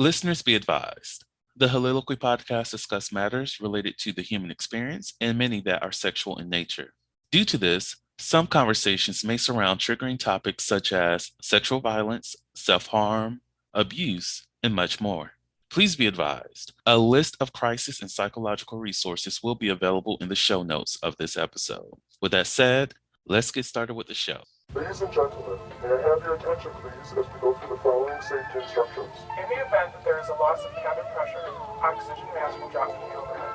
Listeners be advised. The Soliloquy podcast discuss matters related to the human experience and many that are sexual in nature. Due to this, some conversations may surround triggering topics such as sexual violence, self-harm, abuse, and much more. Please be advised, a list of crisis and psychological resources will be available in the show notes of this episode. With that said, let's get started with the show. Ladies and gentlemen, may I have your attention please as we go through the following safety instructions. In the event that there is a loss of cabin pressure, oxygen mask will drop from the overhead.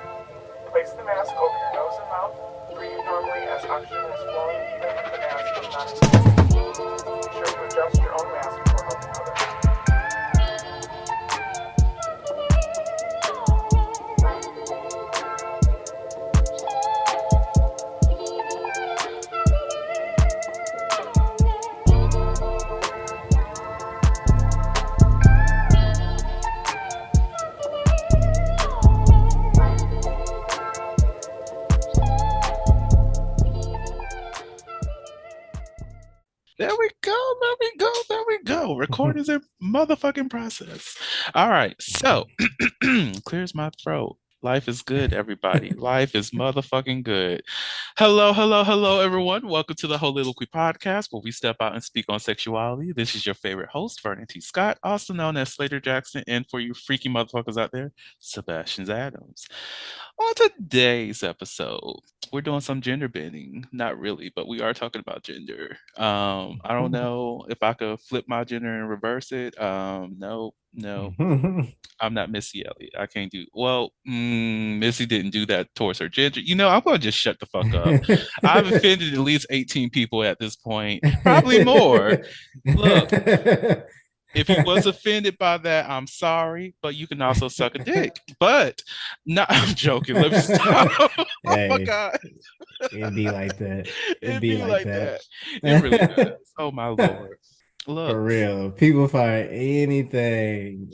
Place the mask over your nose and mouth. Breathe normally as oxygen is flowing even if the mask is not inflated. Be sure to adjust your own mask before helping others. There we go. Record is a motherfucking process. All right. So, clears my throat. Life is good, everybody. Life is motherfucking good. Hello, everyone. Welcome to the Soliloquy podcast, where we step out and speak on sexuality. This is your favorite host, Vernon T. Scott, also known as Slaytor Jackson, and for you freaky motherfuckers out there, Sebastian Adams. On today's episode, we're doing some gender bending. Not really, but we are talking about gender. I don't know if I could flip my gender and reverse it. No. I'm not Missy Elliott. I can't do well. Missy didn't do that towards her gender. I'm gonna just shut the fuck up. I've offended at least 18 people at this point, probably more. Look, if you was offended by that, I'm sorry, but you can also suck a dick. But no, I'm joking. Let me stop. Oh my god, it'd be like that. It'd be like that. It really does. Oh my lord. Look. For real, people find anything.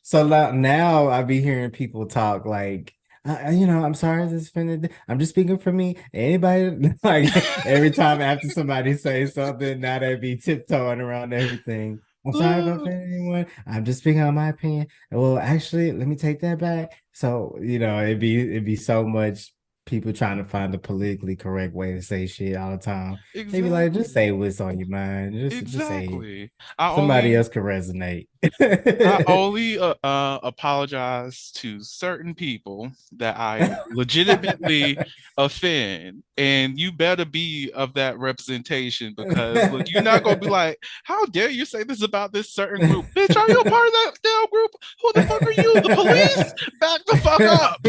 So now I be hearing people talk like, I'm sorry, this offended. I'm just speaking for me. Anybody, like every time after somebody says something, now they be tiptoeing around everything. I'm sorry if I offended anyone. I'm just speaking on my opinion. Well, actually, let me take that back. So it'd be so much. People trying to find the politically correct way to say shit all the time. Exactly. Maybe like just say what's on your mind. Just say it. Somebody else can resonate. I only apologize to certain people that I legitimately offend, and you better be of that representation, because look, you're not gonna be like, how dare you say this about this certain group? Bitch, are you a part of that damn group? Who the fuck are you? The police? Back the fuck up.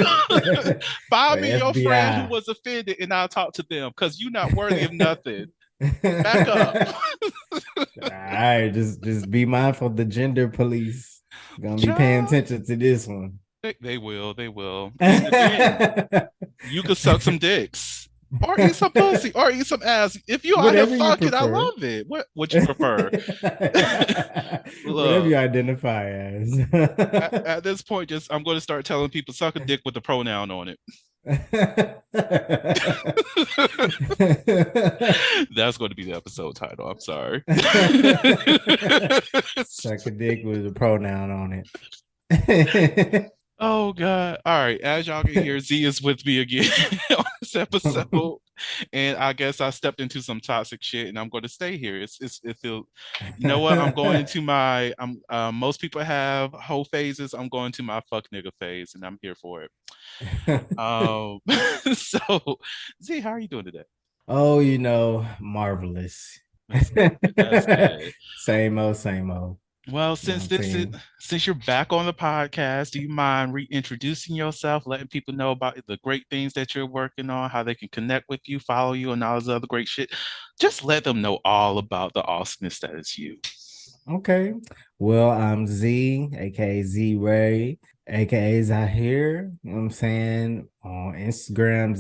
Find me your friend who was offended, and I'll talk to them, because you're not worthy of nothing. Back up. All right, just be mindful of the gender police. Gonna be paying attention to this one. They will. Again, you could suck some dicks, or eat some pussy, or eat some ass. If you out here fucking, I love it. What you prefer? Whatever you identify as. At this point, I'm going to start telling people suck a dick with the pronoun on it. That's going to be the episode title. I'm sorry. Suck a dick with a pronoun on it. Oh god. All right, as y'all can hear, Z is with me again on this episode, and I guess I stepped into some toxic shit, and I'm going to stay here. It feels, you know what, I'm going into my most people have whole phases. I'm going to my fuck nigga phase, and I'm here for it. So Z, how are you doing today? Oh, marvelous. That's good. Same old. Well, since you're back on the podcast, do you mind reintroducing yourself, letting people know about the great things that you're working on, how they can connect with you, follow you, and all this other great shit? Just let them know all about the awesomeness that is you. Okay. Well, I'm Z, aka Z Ray, aka Zahir. You know what I'm saying? On Instagram,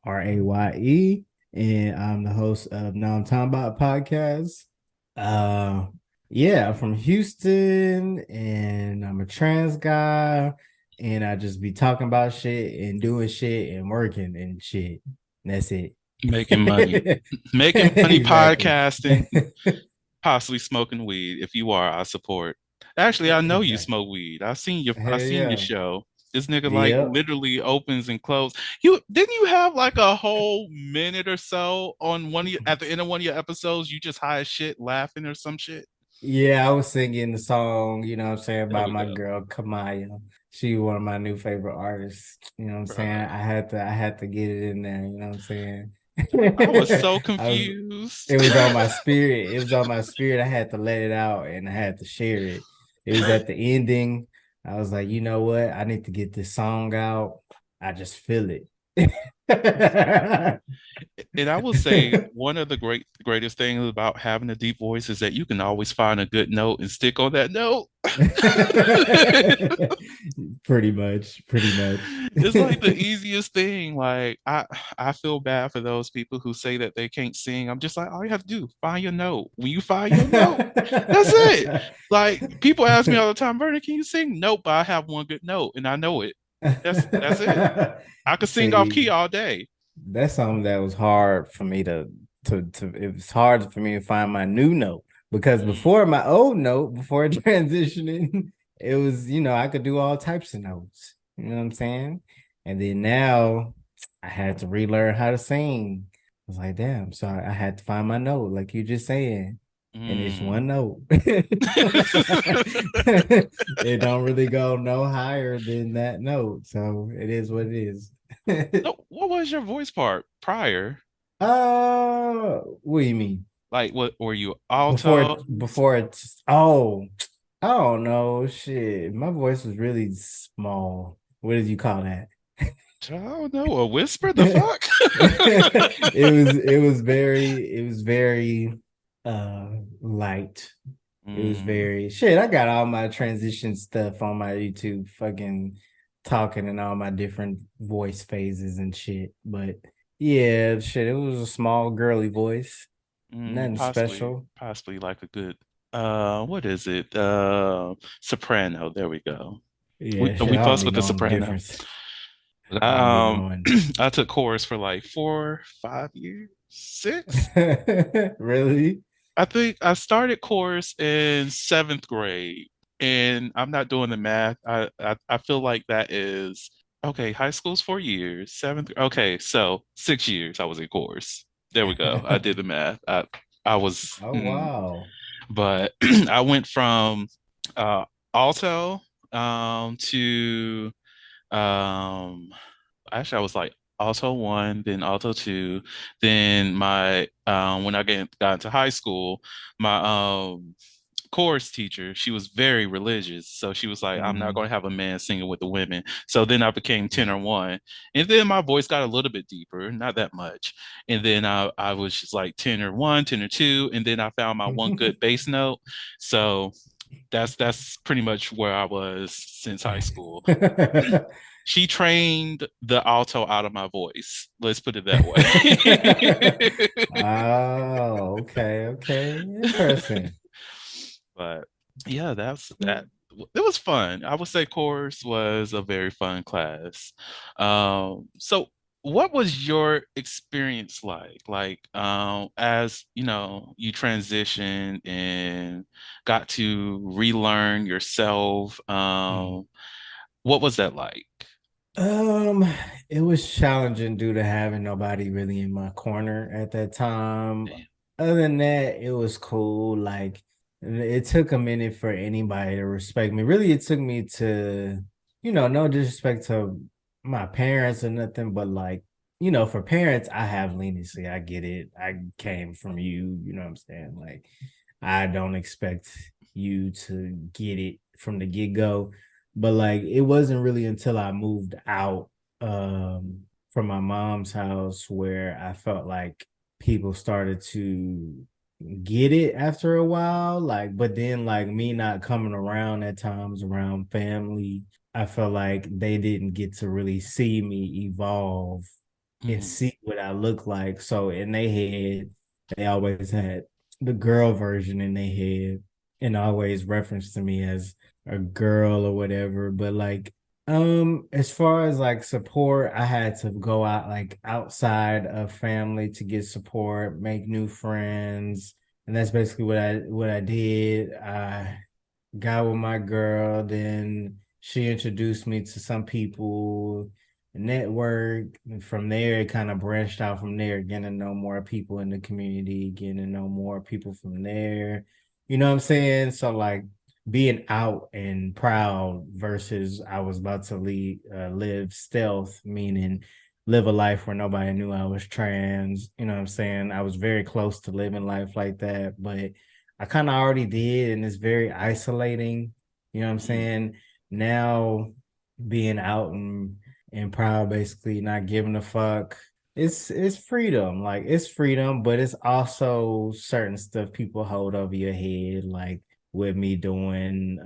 zz.raye. And I'm the host of Now I'm Talking About podcast. Yeah, I'm from Houston, and I'm a trans guy, and I just be talking about shit and doing shit and working and shit. And that's it. Making money. Making money, exactly. Podcasting, possibly smoking weed. If you are, I support. Actually, I know you smoke weed. I Hell seen your yeah. show. This nigga like Yep. literally opens and closes. You didn't you have like a whole minute or so on at the end of one of your episodes, you just high as shit laughing or some shit? Yeah, I was singing the song, what I'm saying, There about we my go. girl Kamaya. She one of my new favorite artists. You know what I'm saying? Bro. I had to get it in there, you know what I'm saying? I was so I was confused. it was on my spirit. It was on my spirit. I had to let it out and I had to share it. It was at the ending. I was like, you know what? I need to get this song out. I just feel it. And I will say one of the greatest things about having a deep voice is that you can always find a good note and stick on that note. Pretty much, pretty much. It's like the easiest thing. Like I feel bad for those people who say that they can't sing. I'm just like, all you have to do, find your note. When you find your note, that's it. Like people ask me all the time, Vernon, can you sing? Nope, but I have one good note and I know it. That's it. I could sing off See, key all day. that's something that was hard for me to it was hard for me to find my new note because Mm, before my old note, before transitioning, it was, I could do all types of notes. You know what I'm saying? And then now I had to relearn how to sing. I was like, damn, so I had to find my note, like you just saying. And it's mm. one note. It don't really go no higher than that note. So it is what it is. So what was your voice part prior? What do you mean? Like what were you Before alto? before it's oh, I don't know. Shit. My voice was really small. What did you call that? I don't know, a whisper? The it fuck? it was very light. It was Mm, very shit. I got all my transition stuff on my YouTube, fucking talking and all my different voice phases and shit. But yeah, shit, it was a small girly voice. Nothing possibly, special. possibly like a good what is it? Soprano. There we go. We Yeah, shit, we I don't fuss be with the knowing the soprano. difference. I don't be I, knowing. I took chorus for like 4, 5 years, six. Really? I think I started chorus in seventh grade, and I'm not doing the math. I feel like that is okay. High school's 4 years, seventh. Okay, so 6 years I was in chorus. There we go. I did the math. I was, Oh wow. but I went from uh, alto to um, actually I was like alto one, then alto two, then my when I got into high school, my chorus teacher, she was very religious, so she was like, I'm not Mhm. going to have a man singing with the women. So then I became tenor one, and then my voice got a little bit deeper, not that much, and then I was just like tenor one, tenor two, and then I found my one good bass note. So that's pretty much where I was since high school. She trained the alto out of my voice. Let's put it that way. Oh, okay, okay. Interesting. But yeah, that's that. It was fun. I would say chorus was a very fun class. So what was your experience like? Like, as you know, you transitioned and got to relearn yourself. What was that like? Um, it was challenging due to having nobody really in my corner at that time. Damn. Other than that, it was cool. Like it took a minute for anybody to respect me. Really, it took me to, no disrespect to my parents or nothing, but like, for parents, I have leniency. I get it. I came from you, you know what I'm saying? Like, I don't expect you to get it from the get-go, but like it wasn't really until I moved out from my mom's house where I felt like people started to get it after a while. Like, but then like me not coming around at times around family, I felt like they didn't get to really see me evolve and Mhm. see what I look like. So in their head, they always had the girl version in their head and always referenced to me as a girl or whatever. But like as far as like support, I had to go out like outside of family to get support, make new friends. And that's basically what I did. I got with my girl, then she introduced me to some people, network. And from there, it kind of branched out from there, getting to know more people in the community, getting to know more people from there. You know what I'm saying? So like being out and proud versus I was about to live stealth, meaning live a life where nobody knew I was trans. You know what I'm saying? I was very close to living life like that, but I kind of already did, and it's very isolating. You know what I'm Mm, saying? Now being out and proud, basically not giving a fuck. It's freedom. Like it's freedom, but it's also certain stuff people hold over your head, like with me doing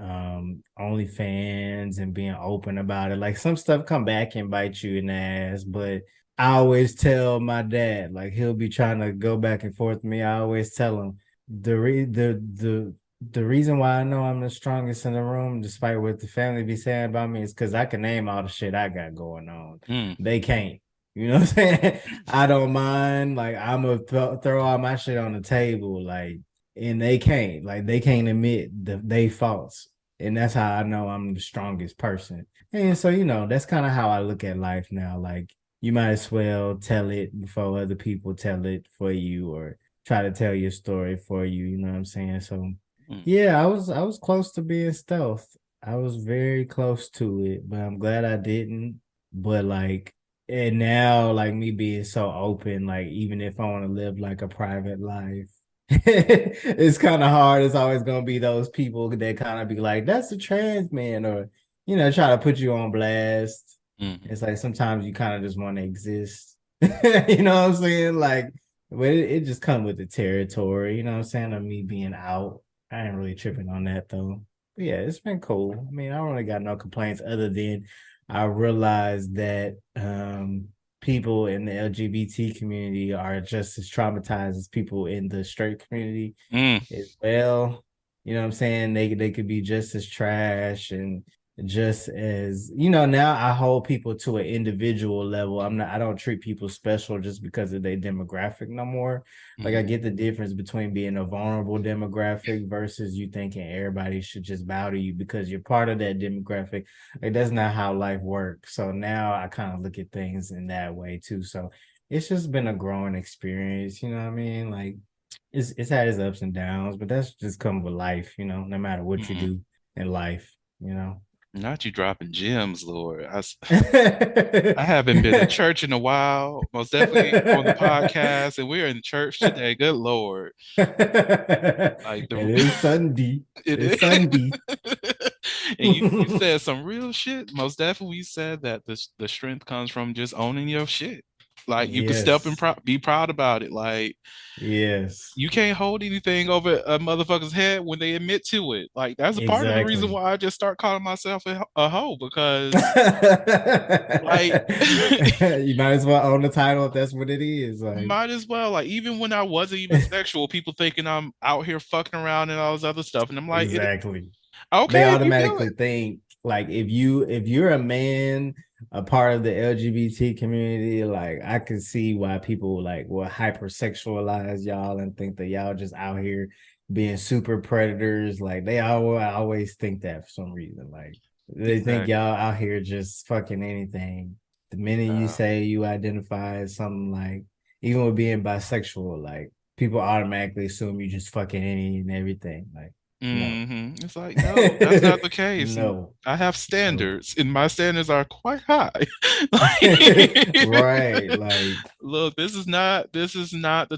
OnlyFans and being open about it. Like some stuff come back and bite you in the ass, but I always tell my dad, like he'll be trying to go back and forth with me. I always tell him the reason why I know I'm the strongest in the room, despite what the family be saying about me, is because I can name all the shit I got going on. mm, They can't. You know what I'm saying? I don't mind. Like I'm gonna throw all my shit on the table. Like, and they can't. Like they can't admit they faults. And that's how I know I'm the strongest person. And so, that's kind of how I look at life now. Like you might as well tell it before other people tell it for you, or try to tell your story for you. You know what I'm saying? So mm, yeah, I was close to being stealth. I was very close to it, but I'm glad I didn't. But like, and now like me being so open, like even if I want to live like a private life, it's kind of hard. It's always gonna be those people that kind of be like, "That's a trans man," or try to put you on blast. mm, It's like sometimes you kind of just want to exist. You know what I'm saying? Like, but it just comes with the territory. You know what I'm saying? Of me being out. I ain't really tripping on that though. But yeah, it's been cool. I mean, I don't really got no complaints other than I realized that people in the LGBT community are just as traumatized as people in the straight community mm, as well. You know what I'm saying? They could be just as trash and just as now I hold people to an individual level. I don't treat people special just because of their demographic no more. Like I mm, get the difference between being a vulnerable demographic versus you thinking everybody should just bow to you because you're part of that demographic. Like that's not how life works. So now I kind of look at things in that way too. So it's just been a growing experience, you know what I mean? Like it's had its ups and downs, but that's just come with life, no matter what you mm. do in life, Not you dropping gems, Lord. I haven't been to church in a while, most definitely on the podcast, and we're in church today. Good Lord. Like It is Sunday. it It's is. Sunday. And you said some real shit. Most definitely you said that the strength comes from just owning your shit. Like you could step and Yes. be proud about it. Like Yes. you can't hold anything over a motherfucker's head when they admit to it. Like that's a part of the reason Exactly. why I just start calling myself a hoe because like You might as well own the title if that's what it is. Like, might as well. Like even when I wasn't even sexual, people thinking I'm out here fucking around and all this other stuff, and I'm like, exactly. They okay, you do automatically it. think like if you're a man, a part of the LGBT community, like I can see why people like will hypersexualize y'all and think that y'all just out here being super predators. Like they always think that for some reason. Like they think Exactly. y'all out here just fucking anything. The minute you say you identify as something like even with being bisexual, like people automatically assume you just fucking any and everything. Like, no. It's like, no, that's not the case. And No, I have no. standards, and my standards are quite high. Like, Right. Like, look, this is not the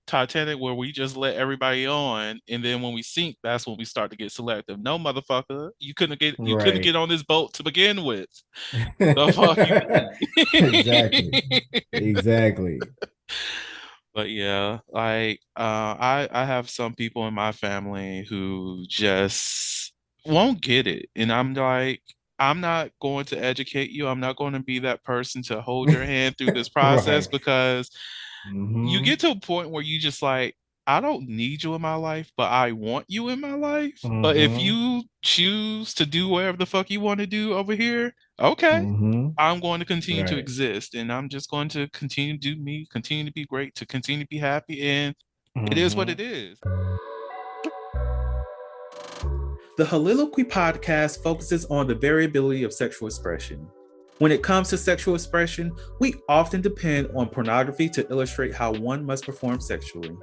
Titanic where we just let everybody on, and then when we sink, that's when we start to get selective. No, motherfucker, you couldn't right. get on this boat to begin with. The fuck you Exactly. mean? Exactly. But yeah, like I have some people in my family who just won't get it. And I'm like, I'm not going to educate you. I'm not going to be that person to hold your hand through this process Right. because you Mm-hmm. get to a point where you just like, I don't need you in my life, but I want you in my life. But if Mm-hmm. you choose to do whatever the fuck you want to do over here, okay, Mm-hmm. I'm going to continue to Right. exist and I'm just going to continue to do me, continue to be great, to continue to be happy. And it is what Mm-hmm. it is. The Soliloquy podcast focuses on the variability of sexual expression. When it comes to sexual expression, we often depend on pornography to illustrate how one must perform sexually.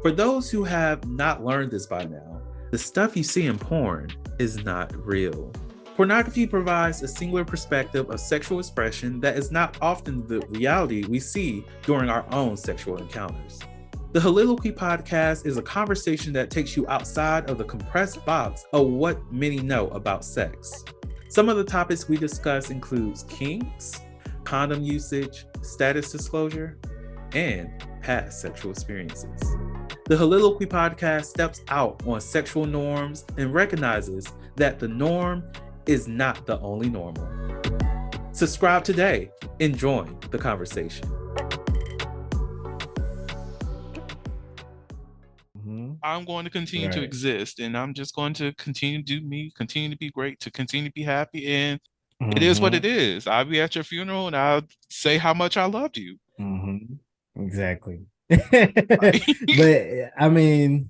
For those who have not learned this by now, the stuff you see in porn is not real. Pornography provides a singular perspective of sexual expression that is not often the reality we see during our own sexual encounters. The Soliloquy podcast is a conversation that takes you outside of the compressed box of what many know about sex. Some of the topics we discuss includes kinks, condom usage, status disclosure, and past sexual experiences. The Soliloquy podcast steps out on sexual norms and recognizes that the norm is not the only normal. Subscribe today and join the conversation. I'm going to continue to exist, and I'm just going to continue to do me, continue to be great, to continue to be happy, and it is what it is. I'll be at your funeral, and I'll say how much I loved you. Exactly. But I mean,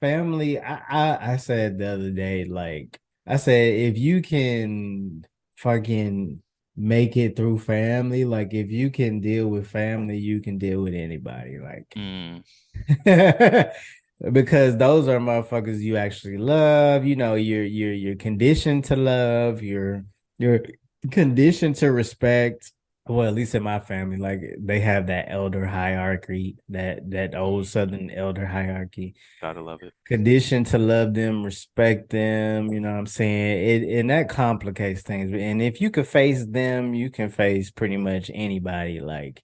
family. I said the other day, like I said, if you can fucking make it through family, like if you can deal with family, you can deal with anybody. Like. Because those are motherfuckers you actually love. You know, you're conditioned to love. You're conditioned to respect. Well, at least in my family, like they have that elder hierarchy, that old Southern elder hierarchy. Gotta love it. Conditioned to love them, respect them. You know what I'm saying? And that complicates things. And if you could face them, you can face pretty much anybody. Like,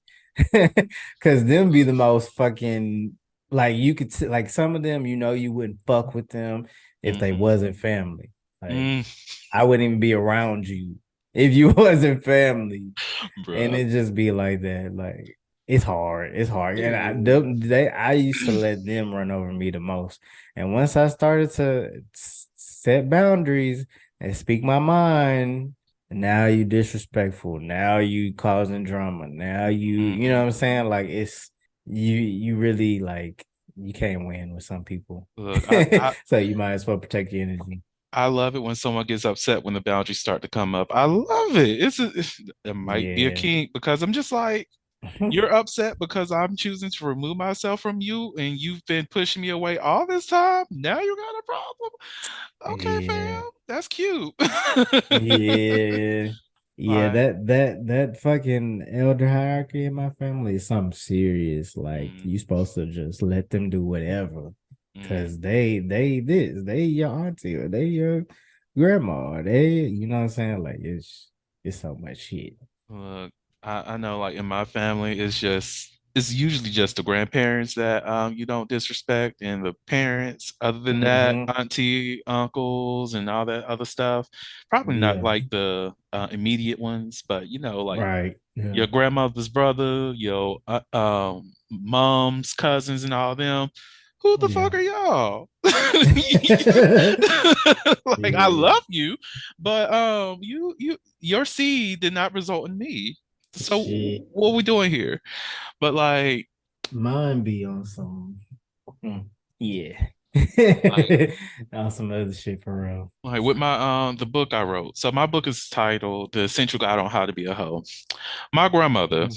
because them be the most fucking. Like you could like some of them, you know, you wouldn't fuck with them if they wasn't family. Like I wouldn't even be around you if you wasn't family. Bruh. And it just be like that. Like it's hard. It's hard. And I used to let them run over me the most. And once I started to set boundaries and speak my mind, now you disrespectful. Now you causing drama. Now you know what I'm saying? Like it's you really like you can't win with some people. Look, so you might as well protect your energy. I love it when someone gets upset when the boundaries start to come up. I love it. It might be a kink because I'm just like, you're upset because I'm choosing to remove myself from you and you've been pushing me away all this time. Now you got a problem. Okay, fam. That's cute. Yeah, that fucking elder hierarchy in my family is something serious. Like you supposed to just let them do whatever, because they your auntie or they your grandma. You know what I'm saying? Like it's so much shit. Look, I know, like in my family, it's usually just the grandparents that you don't disrespect, and the parents. Other than that, auntie, uncles, and all that other stuff. Probably not like the immediate ones, but you know, like your grandmother's brother, your mom's cousins, and all them. Who the fuck are y'all? Like I love you, but your seed did not result in me. So what are we doing here? But like mine be on some like, on some other shit for real. Like with my the book I wrote. So my book is titled The Essential Guide on How to Be a Hoe. My grandmother,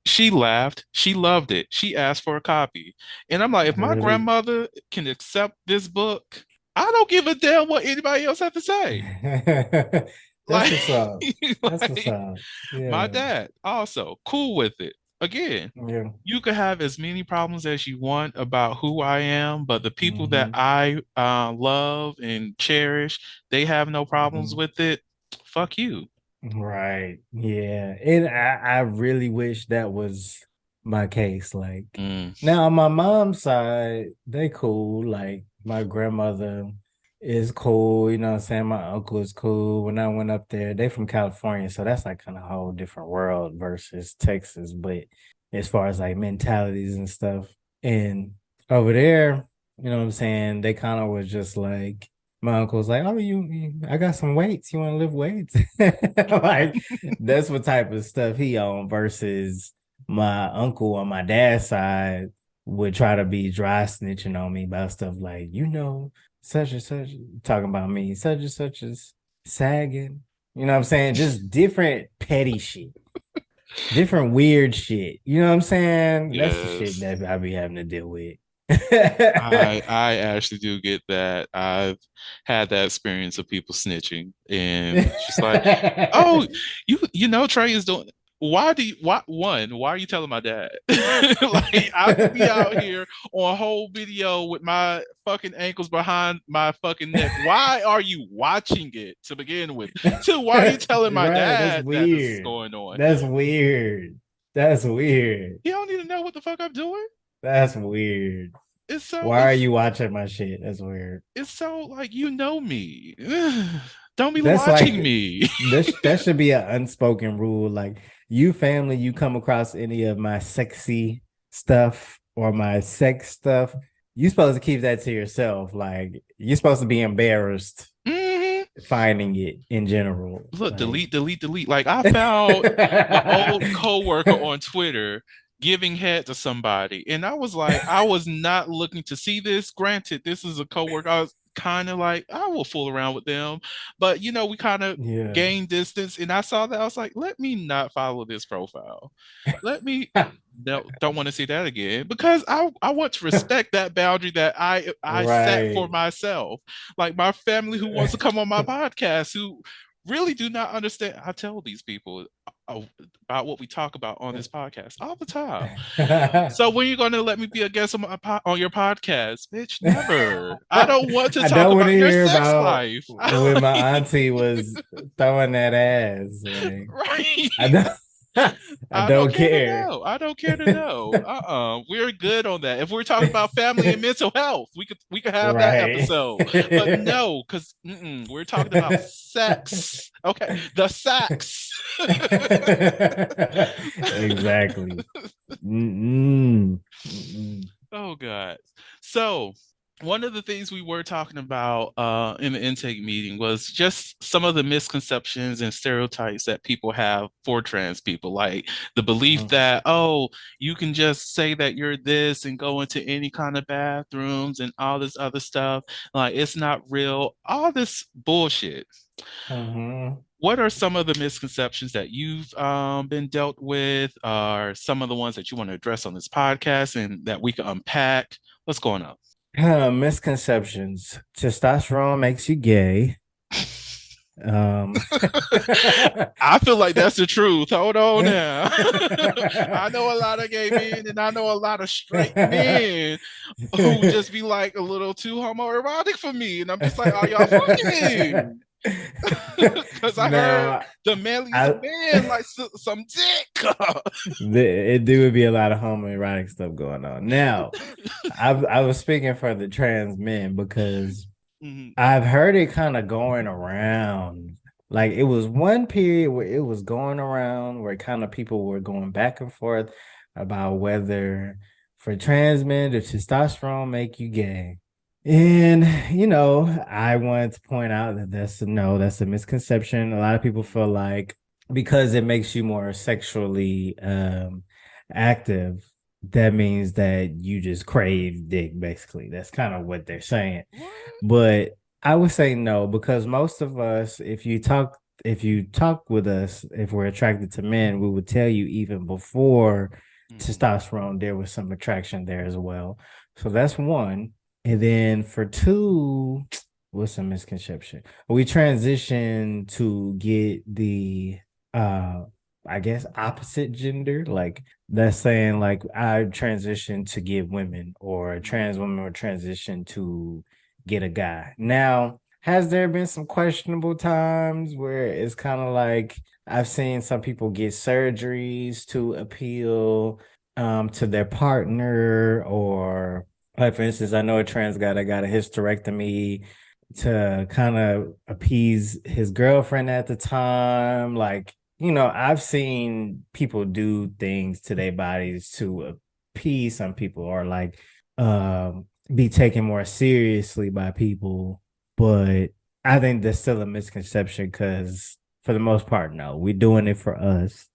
she laughed. She loved it. She asked for a copy. And I'm like, if my grandmother can accept this book, I don't give a damn what anybody else have to say. That's what's up. That's what's up. Yeah. My dad also cool with it. Again, you could have as many problems as you want about who I am, but the people that I love and cherish, they have no problems with it. Fuck you. Right. Yeah. And I really wish that was my case. Like now on my mom's side, they cool. Like my grandmother is cool, you know what I'm saying? My uncle is cool. When I went up there, they from California, so that's like kind of a whole different world versus Texas. But as far as like mentalities and stuff, and over there, you know what I'm saying? They kind of was just like my uncle's like, oh, I got some weights. You want to lift weights? Like that's what type of stuff he on versus my uncle on my dad's side would try to be dry snitching on me about stuff like, such and such talking about me, such and such is sagging. You know what I'm saying? Just different petty shit. Different weird shit. You know what I'm saying? That's the shit Yes. that I be having to deal with. I actually do get that. I've had that experience of people snitching, and it's just like, oh, you know Trey is doing. Why are you telling my dad? Like I could be out here on a whole video with my fucking ankles behind my fucking neck. Why are you watching it to begin with? Two, why are you telling my Right, that's dad that this is weird. going on? That's weird. That's weird. He don't need to know what the fuck I'm doing. That's weird. It's so Why are it's you watching my shit? That's weird. it's so like you know me. Don't be That's watching like me. this. That should be an unspoken rule. Like you, family, you come across any of my sexy stuff or my sex stuff, you supposed to keep that to yourself. Like you're supposed to be embarrassed Mhm. finding it in general. Look, Like delete, delete, delete. Like I found an old coworker on Twitter giving head to somebody, and I was like, I was not looking to see this. Granted, this is a coworker. I was kind of like, I will fool around with them, but you know, we kind of yeah. gained distance, and I saw that I was like, let me not follow this profile. Let me no, don't want to see that again because I want to respect that boundary that I set for Right. myself. Like my family who wants to come on my podcast who really do not understand. I tell these people uh, about what we talk about on this podcast all the time. So when you going to let me be a guest on on your podcast, bitch? Never. I don't want to I talk don't want to about your hear sex about life. when my auntie was throwing that ass. Like, Right. I don't, I I don't don't care to care. know. I don't care to know. We're good on that. If we're talking about family and mental health, we could have that Right. episode. But no, because we're talking about sex. Okay, the sex. Exactly. Mm-mm. Mm-mm. Oh God. So one of the things we were talking about in the intake meeting was just some of the misconceptions and stereotypes that people have for trans people, like the belief that, oh, you can just say that you're this and go into any kind of bathrooms and all this other stuff. Like it's not real, all this bullshit. Mhm. What are some of the misconceptions that you've been dealt with, or some of the ones that you want to address on this podcast and that we can unpack? What's going on? Misconceptions. Testosterone makes you gay. Um, I feel like that's the truth. Hold on now. I know a lot of gay men and I know a lot of straight men who just be like a little too homoerotic for me. And I'm just like, are y'all fucking? Because I heard now, the manliest I man like some dick. it do be a lot of homoerotic stuff going on. Now, I was speaking for the trans men because Mhm. I've heard it kind of going around. Like it was one period where it was going around where kind of people were going back and forth about whether for trans men does testosterone make you gay. And I wanted to point out that that's a no, that's a misconception. A lot of people feel like because it makes you more sexually active, that means that you just crave dick, basically. That's kind of what they're saying. What? But I would say no, because most of us, if you talk with us, if we're attracted to men, we would tell you even before Mhm. testosterone, there was some attraction there as well. So that's one. And then for two, what's a misconception? We transition to get the I guess opposite gender. Like that's saying like I transition to get women or a trans woman or transition to get a guy. Now, has there been some questionable times where it's kind of like I've seen some people get surgeries to appeal to their partner, or like for instance, I know a trans guy that got a hysterectomy to kind of appease his girlfriend at the time. Like, I've seen people do things to their bodies to appease some people, or like be taken more seriously by people. But I think that's still a misconception because for the most part, no, we're doing it for us.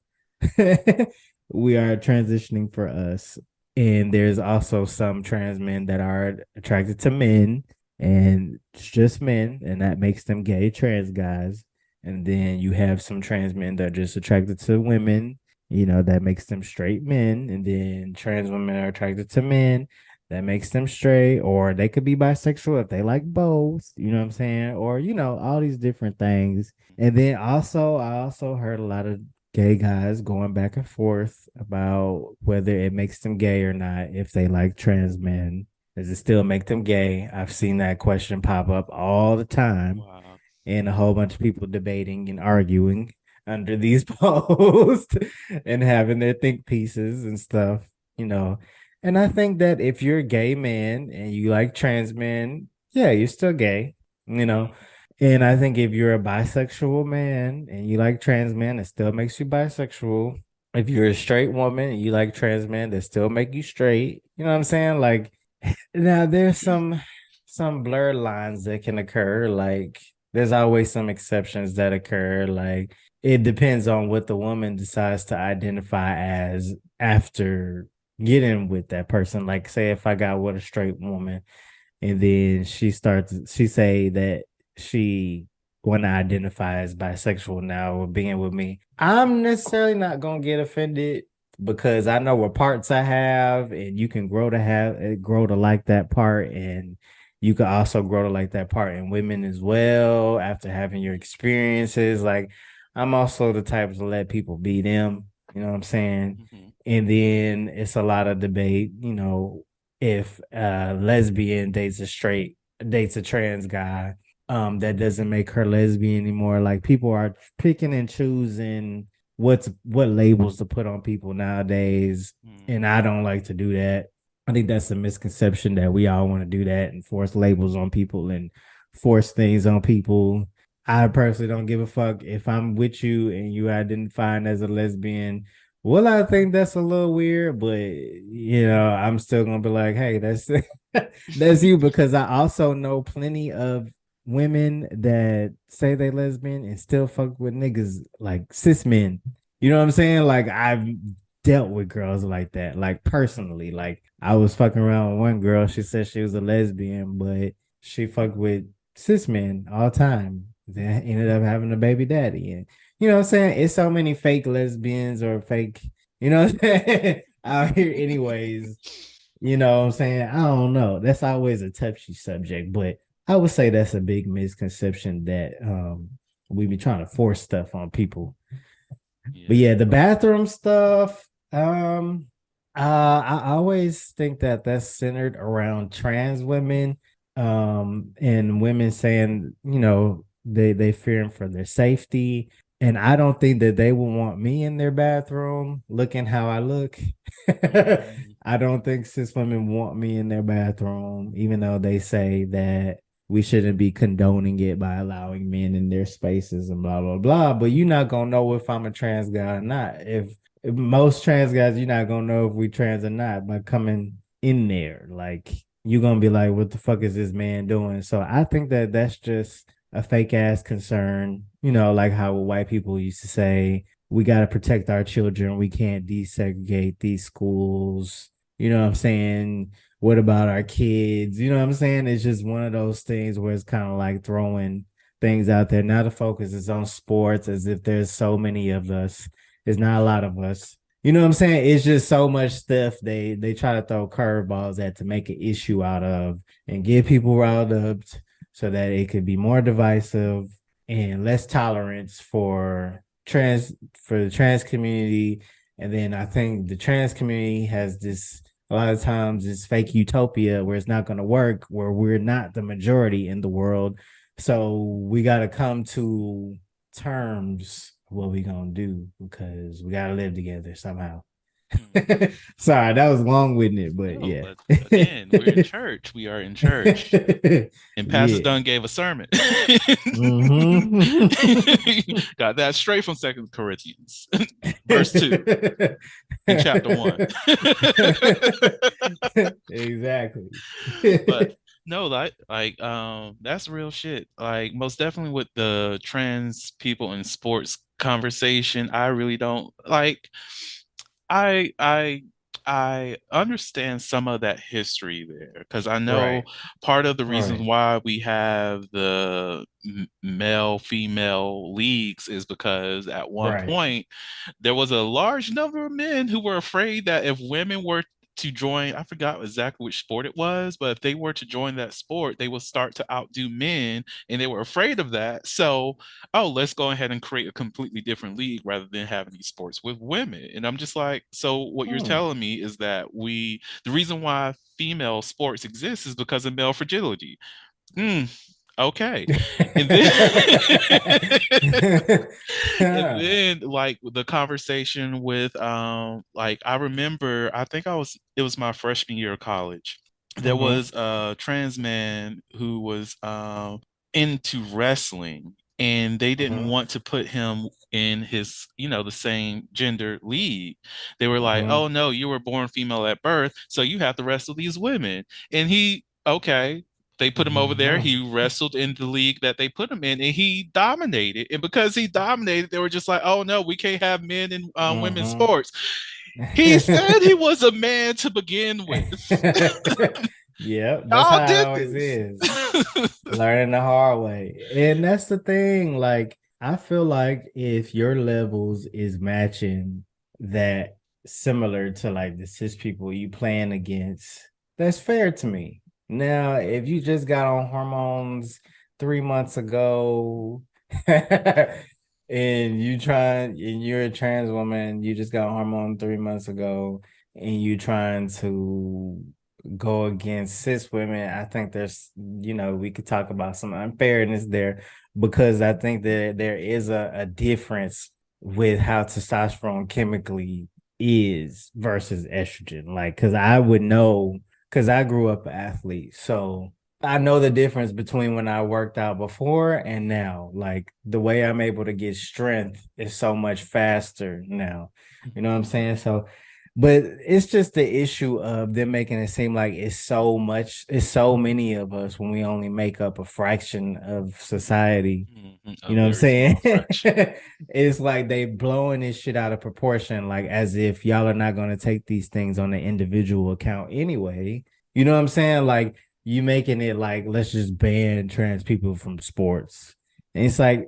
We are transitioning for us. And there's also some trans men that are attracted to men. and it's just men, and that makes them gay trans guys. And then you have some trans men that are just attracted to women, that makes them straight men. And then trans women are attracted to men, that makes them straight, or they could be bisexual if they like both, you know what I'm saying? Or, all these different things. And then also, I also heard a lot of gay guys going back and forth about whether it makes them gay or not if they like trans men. Does it still make them gay? I've seen that question pop up all the time, Wow. and a whole bunch of people debating and arguing under these posts and having their think pieces and stuff, you know. And I think that if you're a gay man and you like trans men, yeah, you're still gay, you know. And I think if you're a bisexual man and you like trans men, it still makes you bisexual. If you're a straight woman and you like trans men, that still make you straight. You know what I'm saying? Like, now there's some blurred lines that can occur. Like, there's always some exceptions that occur. Like, it depends on what the woman decides to identify as after getting with that person. Like, say if I got with a straight woman and then she say that she want to identify as bisexual now or being with me, I'm necessarily not gonna get offended because I know what parts I have, and you can grow to like that part, and you can also grow to like that part in women as well after having your experiences. Like, I'm also the type to let people be them, you know what I'm saying? Mhm. And then it's a lot of debate, if a lesbian dates a trans guy, that doesn't make her lesbian anymore. Like, people are picking and choosing what labels to put on people nowadays, Mhm. and I don't like to do that. I think that's a misconception that we all want to do that and force labels on people and force things on people. I personally don't give a fuck if I'm with you and you identifying as a lesbian. Well, I think that's a little weird, but I'm still gonna be like, hey, that's that's you, because I also know plenty of women that say they lesbian and still fuck with niggas like cis men. You know what I'm saying? Like, I've dealt with girls like that, like personally. Like, I was fucking around with one girl. She said she was a lesbian, but she fucked with cis men all the time. Then ended up having a baby daddy. And you know what I'm saying? It's so many fake lesbians or fake, what I'm saying, out here anyways. You know what I'm saying? I don't know. That's always a touchy subject, but I would say that's a big misconception that we be trying to force stuff on people. But Yeah. yeah, the bathroom stuff, I always think that that's centered around trans women, and women saying, they fearing for their safety. And I don't think that they would want me in their bathroom looking how I look. Mhm. I don't think cis women want me in their bathroom, even though they say that we shouldn't be condoning it by allowing men in their spaces and blah blah blah. But you're not gonna know if I'm a trans guy or not. If most trans guys, you're not gonna know if we trans or not by coming in there. Like, you're gonna be like, what the fuck is this man doing? So I think that that's just a fake ass concern. Like how white people used to say, we got to protect our children. We can't desegregate these schools. You know what I'm saying? What about our kids? You know what I'm saying? It's just one of those things where it's kind of like throwing things out there. Now the focus is on sports, as if there's so many of us. There's not a lot of us. You know what I'm saying? It's just so much stuff they try to throw curveballs at to make an issue out of and get people riled up so that it could be more divisive and less tolerance for the trans community. And then I think the trans community has this, a lot of times, this fake utopia where it's not going to work, where we're not the majority in the world. So we got to come to terms what we gonna do, because we gotta live together somehow. Mhm. Sorry, that was long-winded, but No, yeah. but again, we're in church. We are in church. And Pastor Yeah. Dunn gave a sermon. Hmm. Got that straight from Second Corinthians, verse 2 in chapter 1. Exactly. But no, that's real shit. Like, most definitely with the trans people in sports conversation, I really don't like. I I understand some of that history there because I know Right. part of the reasons Right. why we have the male female leagues is because at one Right. point there was a large number of men who were afraid that if women were to join, I forgot exactly which sport it was, but if they were to join that sport, they would start to outdo men, and they were afraid of that. So, oh, let's go ahead and create a completely different league rather than having these sports with women. And I'm just like, so what you're Hmm. telling me is that the reason why female sports exist is because of male fragility. Hmm. Okay. And then and then like the conversation with like I remember I think it was my freshman year of college. There Mm-hmm. was a trans man who was into wrestling, and they didn't Mm-hmm. want to put him in his, the same gender league. They were like, Mm-hmm. "Oh no, you were born female at birth, so you have to wrestle these women." And he, okay, they put him over there. Mm-hmm. He wrestled in the league that they put him in, and he dominated. And because he dominated, they were just like, "Oh no, we can't have men in women's Mm-hmm. sports." He said he was a man to begin with. Yep, that's Y'all how it did always this. is. Learning the hard way. And that's the thing. Like, I feel like if your levels is matching that similar to like the cis people you playing against, that's fair to me. Now, if you just got on hormones 3 months ago, and you're a trans woman, you just got on hormone 3 months ago, and you trying to go against cis women, I think we could talk about some unfairness there because I think that there is a difference with how testosterone chemically is versus estrogen. Like, because I would know, because I grew up an athlete. So I know the difference between when I worked out before and now. Like, the way I'm able to get strength is so much faster now. You know what I'm saying? So but it's just the issue of them making it seem like it's so many of us when we only make up a fraction of society. Mhm, You a know what I'm very saying? small fraction. It's like they blowing this shit out of proportion, like as if y'all are not going to take these things on an individual account anyway. You know what I'm saying? Like you making it like let's just ban trans people from sports. And it's like,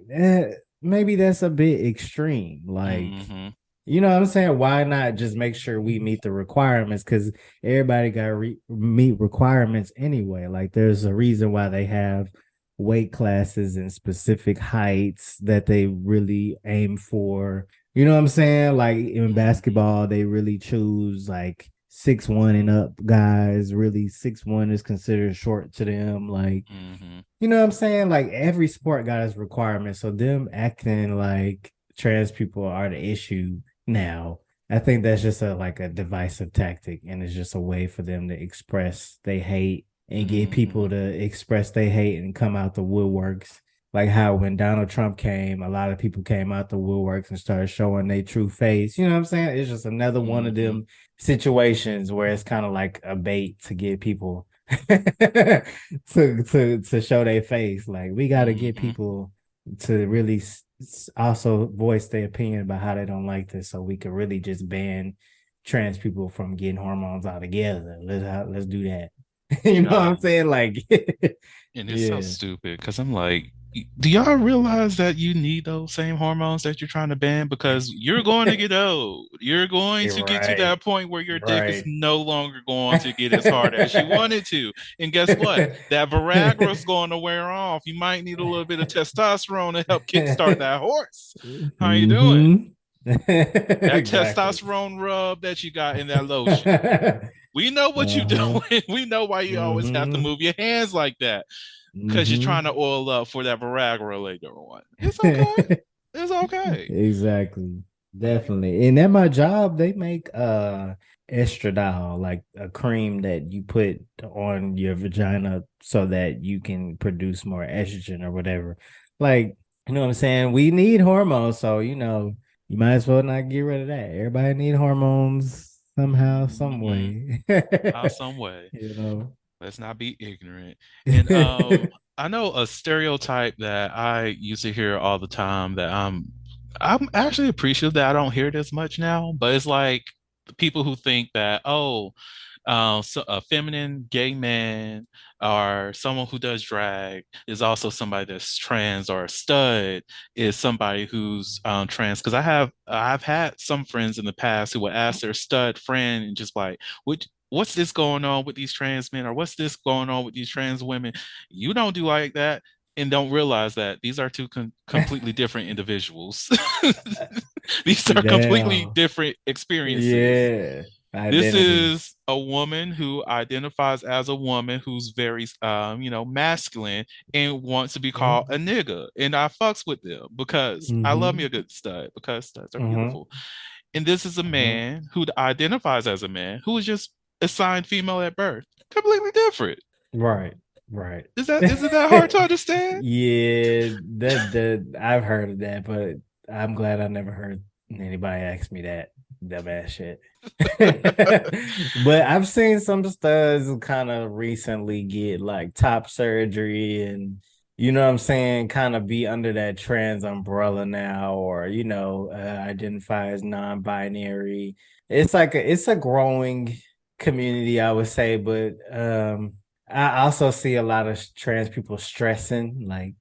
maybe that's a bit extreme. Like Hmm. you know what I'm saying? Why not just make sure we meet the requirements? Because everybody got to meet requirements anyway. Like, there's a reason why they have weight classes and specific heights that they really aim for. You know what I'm saying? Like in Hmm. basketball, they really choose like 6'1" and up guys. Really, 6'1" is considered short to them. Like, Hmm. you know what I'm saying? Like every sport got its requirements. So them acting like trans people are the issue now, I think that's just a divisive tactic, and it's just a way for them to express they hate and get people Hmm. to express they hate and come out the woodworks. Like how when Donald Trump came, a lot of people came out the woodworks and started showing their true face. You know what I'm saying? It's just another one of Hmm. them situations where it's kind of like a bait to get people to show their face. Like we got to get Hmm. people to really also voice their opinion about how they don't like this, so we could really just ban trans people from getting hormones altogether. Let's do that. You know what I'm Um, saying? Like, and it's so yeah, stupid because I'm like, do y'all realize that you need those same hormones that you're trying to ban? Because you're going to get old. You're going you're to get to right, that point where your dick is right. no longer going to get as hard as you want it to. And guess what? That Viagra is going to wear off. You might need a little bit of testosterone to help kickstart that horse. How you doing? Mm-hmm. That Exactly. testosterone rub that you got in that lotion. We know what you're Uh-huh. doing. We know why you always have to Mm-hmm. move your hands like that because you're trying Mm-hmm. to oil up for that Viagra later on. It's okay. It's okay. Exactly. Definitely. And at my job, they make estradiol, like a cream that you put on your vagina so that you can produce more estrogen or whatever. Like, you know what I'm saying? We need hormones, so you might as well not get rid of that. Everybody need hormones somehow, some Hmm. way. Somehow, some way. You know. Let's not be ignorant. And I know a stereotype that I used to hear all the time that I'm actually appreciative that I don't hear this much now, but it's like people who think that, oh, so a feminine gay man or someone who does drag is also somebody that's trans, or a stud is somebody who's trans. Because I've had some friends in the past who would ask their stud friend and just like, what's this going on with these trans men, or what's this going on with these trans women? You don't do like that, and don't realize that these are two completely different individuals. These are completely Damn. different experiences. Yeah. This Identities. is a woman who identifies as a woman who's very, masculine and wants to be called a Mm-hmm. nigga. And I fucks with them because I love me Mm-hmm. a good stud, because studs are Mm-hmm. beautiful. And this is a Mm-hmm. man who identifies as a man who was just assigned female at birth. Completely different. Right. Right. Isn't that hard to understand? Yeah, that I've heard of that, but I'm glad I never heard anybody ask me that dumbass shit. But I've seen some studs kind of recently get like top surgery and you know what I'm saying, kind of be under that trans umbrella now, or identify as non-binary. It's a growing community, I would say, but I also see a lot of trans people stressing, like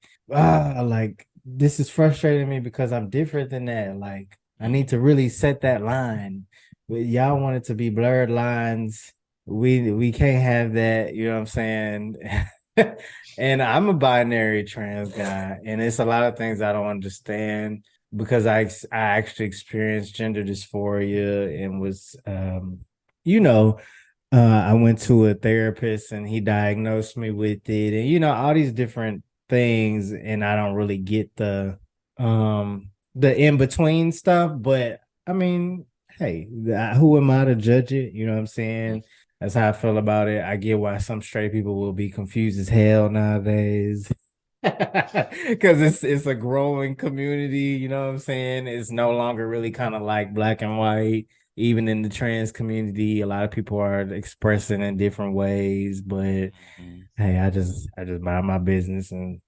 this is frustrating me because I'm different than that. Like, I need to really set that line. But y'all want it to be blurred lines. We can't have that. You know what I'm saying? And I'm a binary trans guy, and it's a lot of things I don't understand because I actually experienced gender dysphoria and was you know I went to a therapist and he diagnosed me with it, and all these different things, and I don't really get the in between stuff. But I mean, hey, who am I to judge it? You know what I'm saying? That's how I feel about it. I get why some straight people will be confused as hell nowadays. Because it's a growing community, you know what I'm saying? It's no longer really kind of like black and white. Even in the trans community, a lot of people are expressing in different ways. But Mhm. hey, I just mind my business and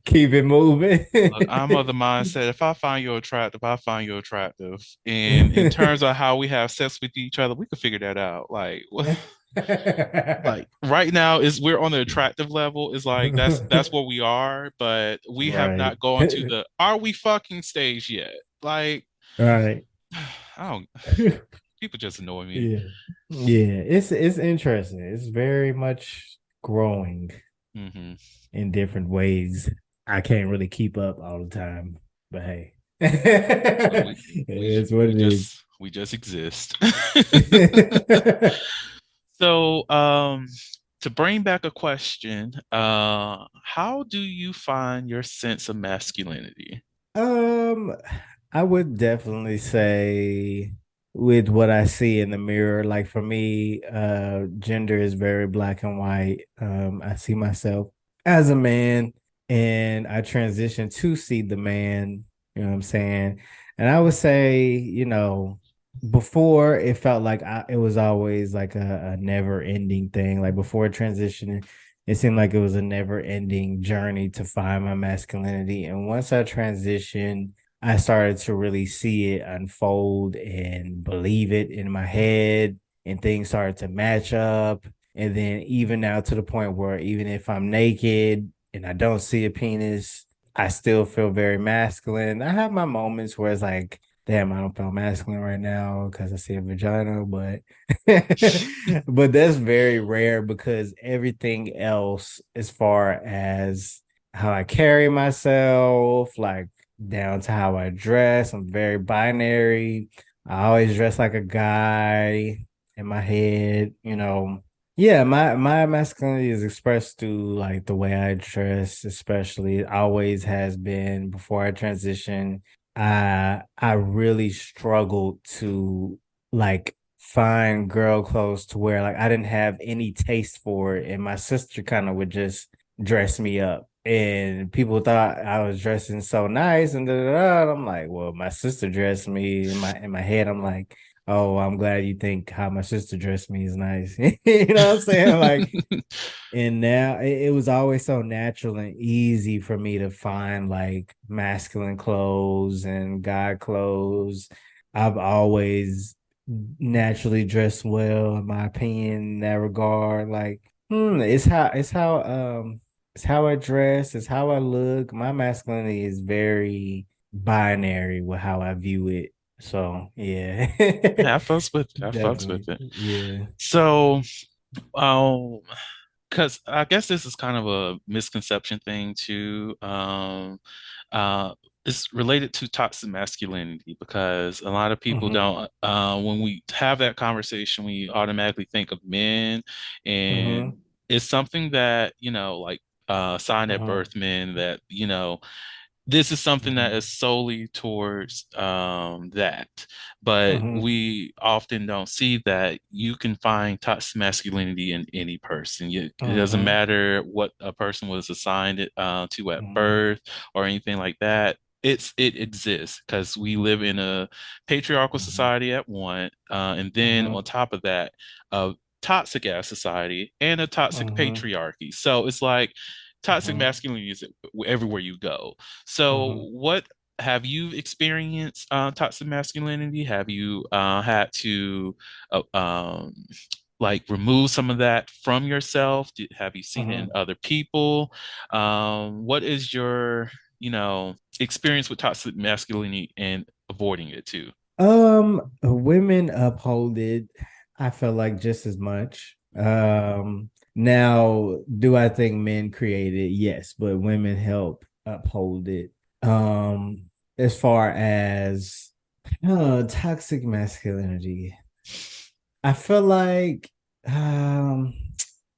keep it moving. Look, I'm of the mindset, if I find you attractive, I find you attractive. And in terms of how we have sex with each other, we could figure that out. Like right now is we're on the attractive level. Is like that's where we are, but we have Right. not gone to the are we fucking stage yet. Like Right. I don't people just annoy me. Yeah. Yeah. It's interesting. It's very much growing Hmm. in different ways. I can't really keep up all the time, but hey. Look, It's what it is. we just exist. So, to bring back a question, how do you find your sense of masculinity? Um, I would definitely say with what I see in the mirror, like for me, gender is very black and white. I see myself as a man and I transition to see the man, you know what I'm saying? And I would say, before it felt like it was always like a never ending thing. Like before transitioning, it seemed like it was a never ending journey to find my masculinity. And once I transitioned, I started to really see it unfold and believe it in my head, and things started to match up. And then, even now, to the point where even if I'm naked and I don't see a penis, I still feel very masculine. I have my moments where it's like, damn, I don't feel masculine right now because I see a vagina, but but that's very rare because everything else, as far as how I carry myself, like down to how I dress, I'm very binary. I always dress like a guy in my head. Yeah, my masculinity is expressed through like the way I dress, especially. It always has been before I transition. I really struggled to like find girl clothes to wear. Like I didn't have any taste for it, and my sister kind of would just dress me up, and people thought I was dressing so nice and da, da, da. And I'm like, well, my sister dressed me. In my head, I'm like, oh, I'm glad you think how my sister dressed me is nice. You know what I'm saying? Like, and now it was always so natural and easy for me to find like masculine clothes and guy clothes. I've always naturally dress well, in my opinion, in that regard. Like, it's how I dress, it's how I look. My masculinity is very binary with how I view it. So yeah. Yeah, I fucks with it. I fucks Definitely. with it. Yeah. So, um, because I guess this is kind of a misconception thing too. Uh, it's related to toxic masculinity because a lot of people Mm-hmm. don't. When we have that conversation, we automatically think of men, and Mm-hmm. it's something that like signed at Mm-hmm. birth men that this is something that Mm-hmm. is solely towards that, but Mm-hmm. we often don't see that you can find toxic masculinity in any person. It doesn't Mm-hmm. matter what a person was assigned to at Mm-hmm. birth or anything like that. It exists because we live in a patriarchal Mm-hmm. society at one, and then on top of that, a toxic ass society and a toxic Mm-hmm. patriarchy. So it's like toxic Mm-hmm. masculinity is everywhere you go. So, Mm-hmm. what have you experienced toxic masculinity? Have you had to like remove some of that from yourself? Have you seen it in Mm-hmm. other people? What is your, experience with toxic masculinity and avoiding it too? Women uphold it, I feel like just as much. Now, do I think men create it? Yes, but women help uphold it. As far as toxic masculinity, I feel like um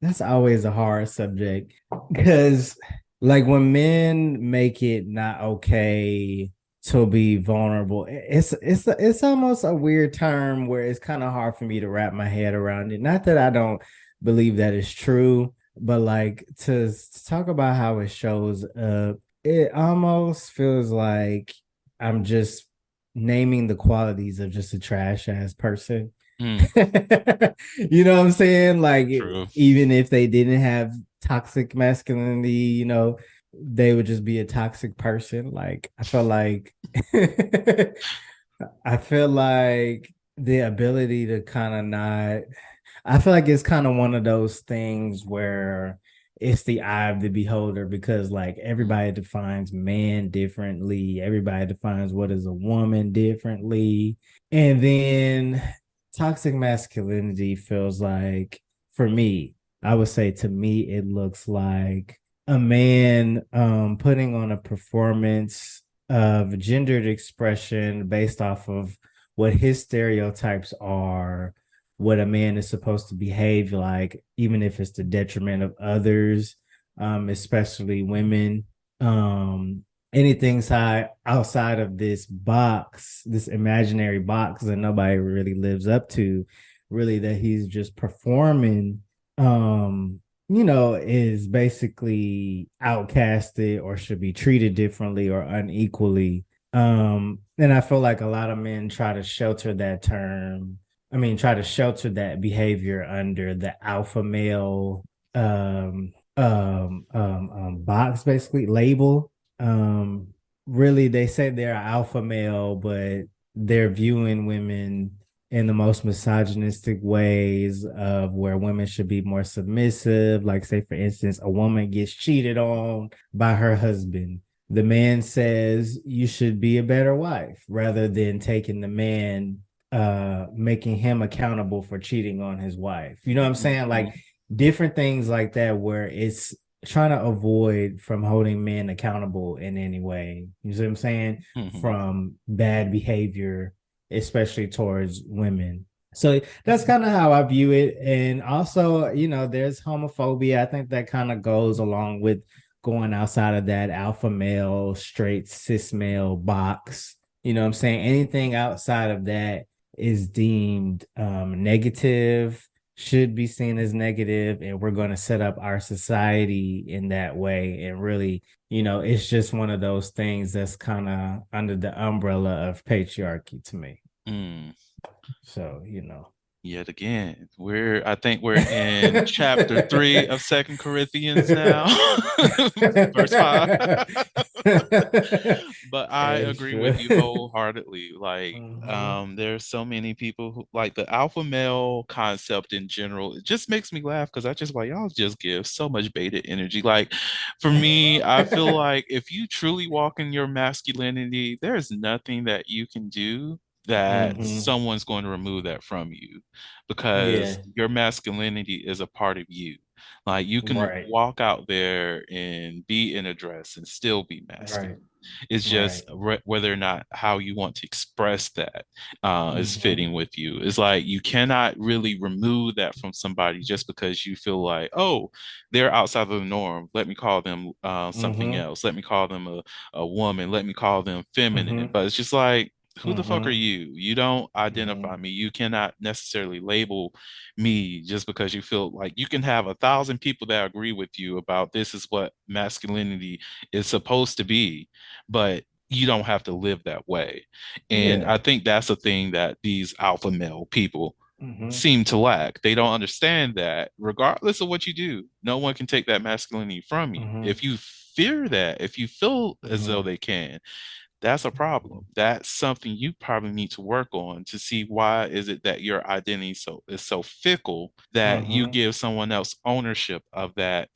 that's always a hard subject because like when men make it not okay to be vulnerable, it's almost a weird term where it's kind of hard for me to wrap my head around it. Not that I don't believe that it's true, but like to talk about how it shows up, it almost feels like I'm just naming the qualities of just a trash ass person. Mm, You know what I'm saying? Like, true. even if they didn't have toxic masculinity, they would just be a toxic person. Like, I feel like I feel like the ability to kind of not, I feel like it's kind of one of those things where it's the eye of the beholder because like everybody defines man differently, everybody defines what is a woman differently. And then toxic masculinity feels like, for me, I would say to me, it looks like a man putting on a performance of gendered expression based off of what his stereotypes are, what a man is supposed to behave like, even if it's the detriment of others, especially women. Um, Anything outside of this box, this imaginary box that nobody really lives up to, really that he's just performing, is basically outcasted or should be treated differently or unequally. And I feel like a lot of men try to shelter that term. I mean, try to shelter that behavior under the alpha male box, basically label. Um, Really, they say they're alpha male, but they're viewing women in the most misogynistic ways of where women should be more submissive. Like, say, for instance, a woman gets cheated on by her husband. The man says you should be a better wife rather than taking the man, making him accountable for cheating on his wife. You know what I'm saying? Mhm, Like different things like that where it's trying to avoid from holding men accountable in any way. You see what I'm saying? mhm, From bad behavior, especially towards women. So that's kind of how I view it. And also, there's homophobia. I think that kind of goes along with going outside of that alpha male, straight cis male box. You know what I'm saying? Anything outside of that is deemed negative, should be seen as negative, and we're going to set up our society in that way. And really, it's just one of those things that's kind of under the umbrella of patriarchy to me. mm. So. Yet again, I think we're in chapter 3 of Second Corinthians now, verse 5. But I It's agree true. with you wholeheartedly. Like, Mhm. there's so many people who like the alpha male concept in general. It just makes me laugh because I just like y'all just give so much beta energy. Like, for me, I feel like if you truly walk in your masculinity, there's nothing that you can do that Mhm. someone's going to remove that from you because Yeah. your masculinity is a part of you. Like you can Right. walk out there and be in a dress and still be Right. masculine. It's just Right. whether or not how you want to express that is Mhm. fitting with you. It's like you cannot really remove that from somebody just because you feel like, oh, they're outside of the norm. Let me call them something Mhm. else. Let me call them a woman. Let me call them feminine. Mhm. But it's just like, who the fuck are Mhm. you? You don't identify Mhm. me. You cannot necessarily label me just because you feel like you can have 1,000 people that agree with you about this is what masculinity is supposed to be, but you don't have to live that way. And I Yeah. think that's a thing that these alpha male people Mhm. seem to lack. They don't understand that regardless of what you do, no one can take that masculinity from you. Mhm. If you fear that, if you feel as though Mhm. they can, that's a problem. That's something you probably need to work on to see why is it that your identity is so fickle that you Mhm. give someone else ownership of that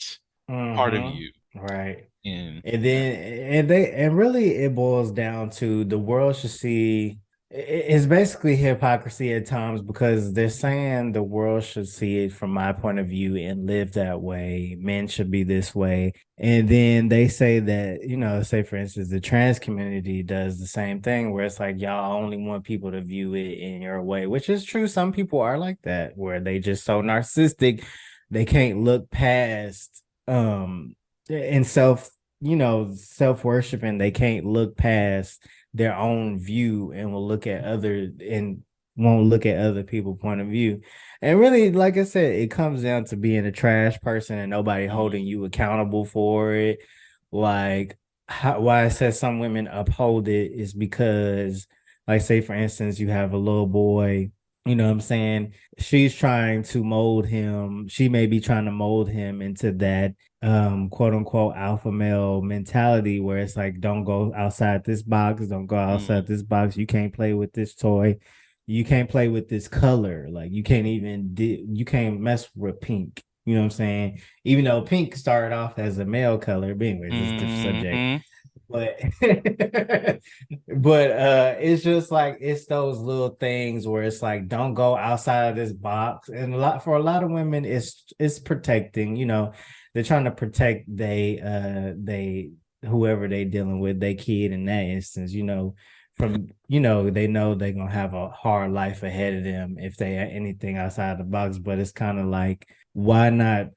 part of Mhm. you. Right. And And yeah. then and really it boils down to the world should see it's basically hypocrisy at times because they're saying the world should see it from my point of view and live that way. Men should be this way. And then they say that, say for instance, the trans community does the same thing where it's like y'all only want people to view it in your way, which is true. Some people are like that, where they just so narcissistic they can't look past and self-worshiping, they can't look past their own view and will look at other and won't look at other people's point of view. And really, like I said, it comes down to being a trash person and nobody Mm, holding you accountable for it. Like why I said some women uphold it is because, like, say for instance, you have a little boy, you know what I'm saying? She's trying to mold him. She may be trying to mold him into that quote unquote alpha male mentality where it's like don't go outside this box, don't go outside mm, this box, you can't play with this toy, you can't play with this color, like you can't even you can't mess with pink, you know what I'm saying, even though pink started off as a male color, but anyways, it's a different subject. mhm, But it's just like it's those little things where it's like don't go outside of this box. And a lot of women it's protecting, they're trying to protect they whoever they dealing with, they kid in that instance, from they know they're gonna have a hard life ahead of them if they are anything outside the box. But it's kind of like, why not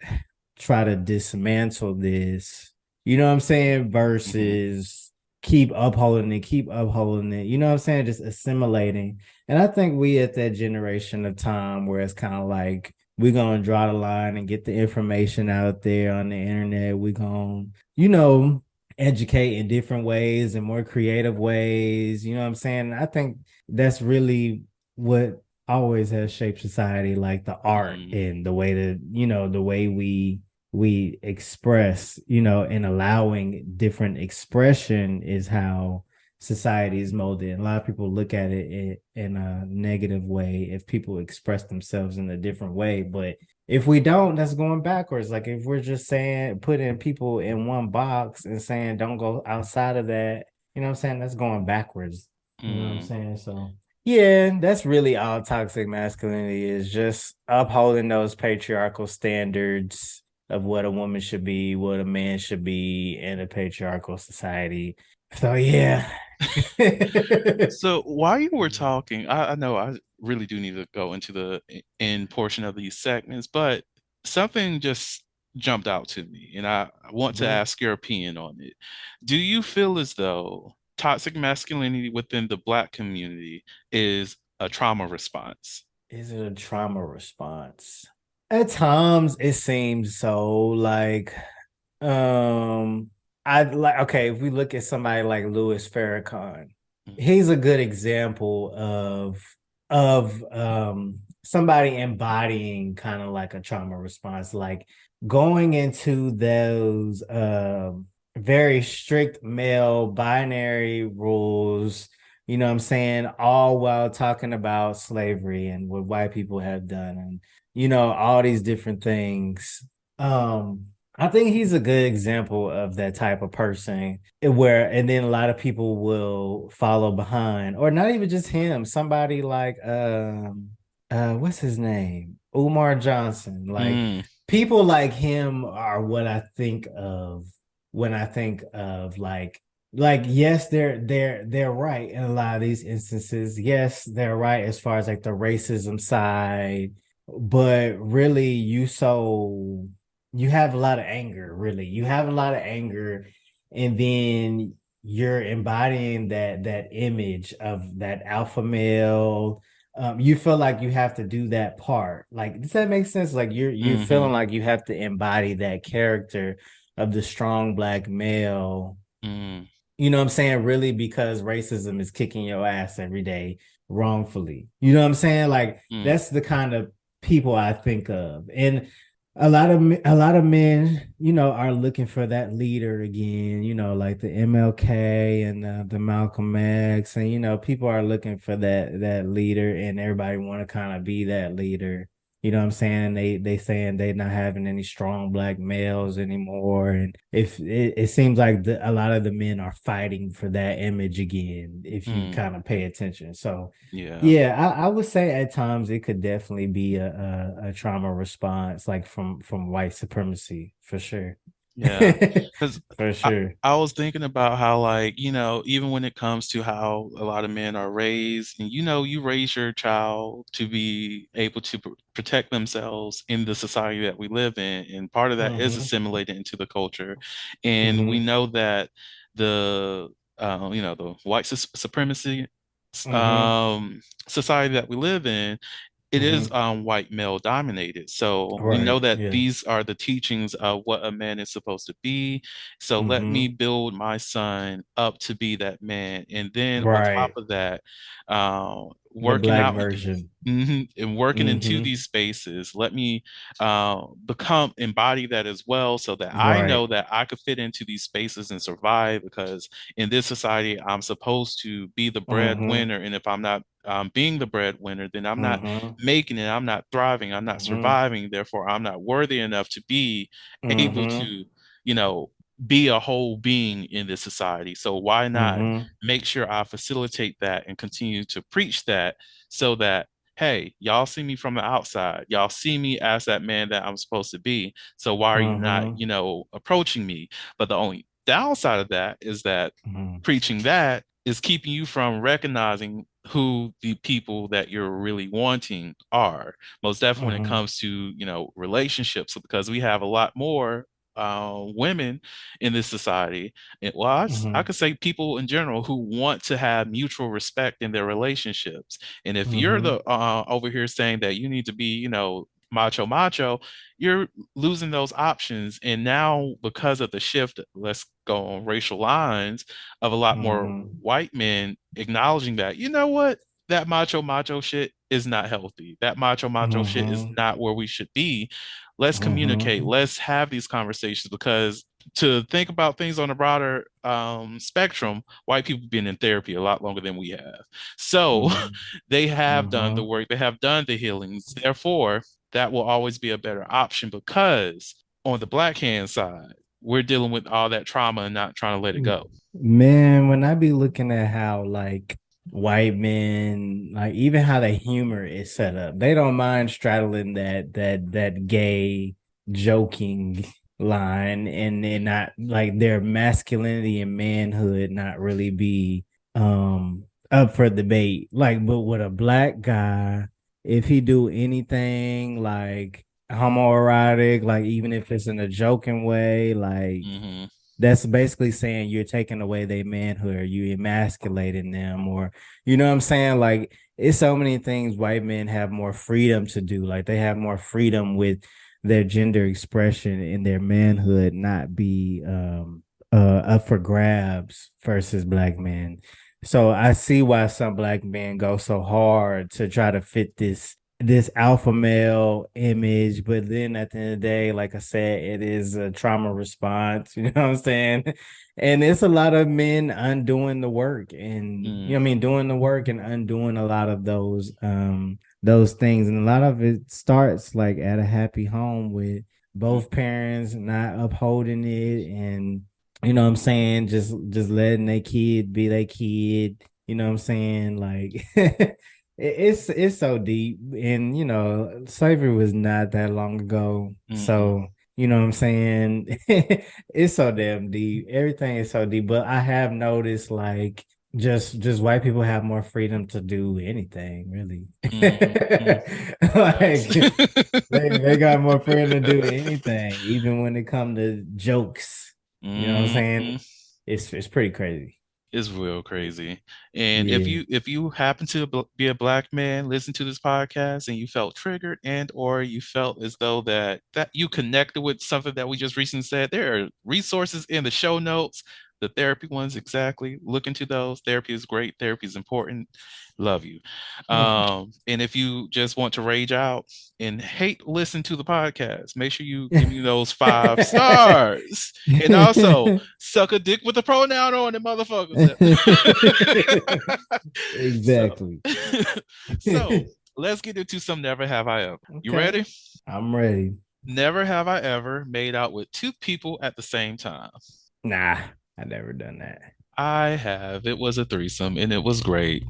try to dismantle this, you know what I'm saying? mhm, Versus keep upholding it. You know what I'm saying? Just assimilating. And I think we at that generation of time where it's kind of like we're gonna draw the line and get the information out there on the internet. We're gonna, educate in different ways and more creative ways. You know what I'm saying? I think that's really what always has shaped society, like the art mm, and the way that, the way we express, and allowing different expression is how society is molded. And a lot of people look at it in a negative way if people express themselves in a different way. But if we don't, that's going backwards. Like if we're just saying, putting people in one box and saying, don't go outside of that, you know what I'm saying? That's going backwards. You know what I'm mm. saying? So yeah, that's really all toxic masculinity is, just upholding those patriarchal standards of what a woman should be, what a man should be in a patriarchal society. So yeah. So while you were talking, I know I really do need to go into the end portion of these segments, but something just jumped out to me, and I want to Mhm. ask your opinion on it. Do you feel as though toxic masculinity within the Black community is a trauma response? Is it a trauma response? At times it seems so, like um I like, okay, if we look at somebody like Louis Farrakhan, he's a good example of somebody embodying kind of like a trauma response, like going into those very strict male binary rules, you know what I'm saying, all while talking about slavery and what white people have done and all these different things. I think he's a good example of that type of person where and then a lot of people will follow behind or not even just him, somebody like what's his name? Umar Johnson. Like Mm, people like him are what I think of when I think of like yes, they're right in a lot of these instances. Yes, they're right as far as like the racism side, but really you have a lot of anger, really. You have a lot of anger, and then you're embodying that image of that alpha male. You feel like you have to do that part. Like, does that make sense? Like you're mm-hmm, feeling like you have to embody that character of the strong black male. mm, You know what I'm saying? Really, because racism is kicking your ass every day wrongfully. You know what I'm saying? Like mm, that's the kind of people I think of. And a lot of men, are looking for that leader again, like the MLK and the Malcolm X, and people are looking for that leader, and everybody want to kind of be that leader. You know what I'm saying? They saying they not having any strong black males anymore, and if it seems like a lot of the men are fighting for that image again. If you mm. kind of pay attention, so Yeah. yeah, I would say at times it could definitely be a trauma response, like from white supremacy, for sure. Yeah, because For sure. I was thinking about how, like, even when it comes to how a lot of men are raised, and you raise your child to be able to protect themselves in the society that we live in, and part of that is Mm-hmm. assimilated into the culture, and we Mm-hmm. know that the the white supremacy Mm-hmm. um society that we live in, it is Mm-hmm. white male dominated. So we know Right. that Yeah. these are the teachings of what a man is supposed to be. So let me Mm-hmm. build my son up to be that man. And then on top Right. of that, The working black out version. and working into Mm-hmm. these spaces, let me embody that as well, so that I know Right. that I could fit into these spaces and survive, because in this society, I'm supposed to be the Mm-hmm. breadwinner. And if I'm not being the breadwinner, then I'm not Mm-hmm. making it, I'm not thriving, I'm not Mm-hmm. surviving. Therefore, I'm not worthy enough to be able Mm-hmm. to, you know, be a whole being in this society. So why not Mm-hmm. make sure I facilitate that and continue to preach that, so that, hey, y'all see me from the outside, y'all see me as that man that I'm supposed to be. So why are you not, Mm-hmm. approaching me? But the only downside of that is that Mm-hmm. preaching that is keeping you from recognizing who the people that you're really wanting are. Most definitely when it Mm-hmm. comes to, relationships, because we have a lot more women in this society. And, well, I Mm-hmm. could say people in general who want to have mutual respect in their relationships. And if you're Mm-hmm. the over here saying that you need to be, macho macho, you're losing those options. And now, because of the shift, let's go on racial lines, of a lot more Mm-hmm. white men acknowledging that, you know what, that macho macho shit is not healthy. That macho macho shit is Mm-hmm. not where we should be. Let's communicate. Mm-hmm. Let's have these conversations, because to think about things on a broader spectrum, white people have been in therapy a lot longer than we have. So Mm-hmm. they have done the Mm-hmm. work, they have done the healings. Therefore, that will always be a better option, because on the black hand side, we're dealing with all that trauma and not trying to let it go. Man, when I be looking at how like white men, like even how the humor is set up, they don't mind straddling that gay joking line, and they're not like their masculinity and manhood not really be up for debate. Like, but with a black guy, if he do anything like homoerotic, like even if it's in a joking way, like Mm-hmm. that's basically saying you're taking away their manhood, or you emasculating them, or you know what I'm saying? Like it's so many things white men have more freedom to do. Like they have more freedom with their gender expression and their manhood not be up for grabs versus black men. So I see why some black men go so hard to try to fit this alpha male image, but then at the end of the day, like I said, it is a trauma response. You know what I'm saying? And it's a lot of men undoing the work, and you know what I Mm, mean, doing the work and undoing a lot of those things, and a lot of it starts like at a happy home with mm, both parents not upholding it, and you know what I'm saying, just letting their kid be their kid. You know what I'm saying? Like it's so deep, and you know slavery was not that long ago, mm-mm, so you know what I'm saying. It's so damn deep, everything is so deep, but I have noticed like just white people have more freedom to do anything really. mm-hmm. Facts. Like they got more freedom to do anything, even when it comes to jokes. You know what I'm saying? Hmm. It's pretty crazy. It's real crazy. And if Yeah. you happen to be a black man, listen to this podcast, and you felt triggered and or you felt as though that you connected with something that we just recently said, there are resources in the show notes. The therapy ones, exactly. Look into those. Therapy is great. Therapy is important. Love you. And if you just want to rage out and hate listen to the podcast, make sure you give me those 5 stars. And also suck a dick with a pronoun on it, motherfuckers. so, Exactly. so let's get into some never have I ever. You Okay. ready? I'm ready. Never have I ever made out with two people at the same time. Nah, I never done I have. It was a threesome and it was great.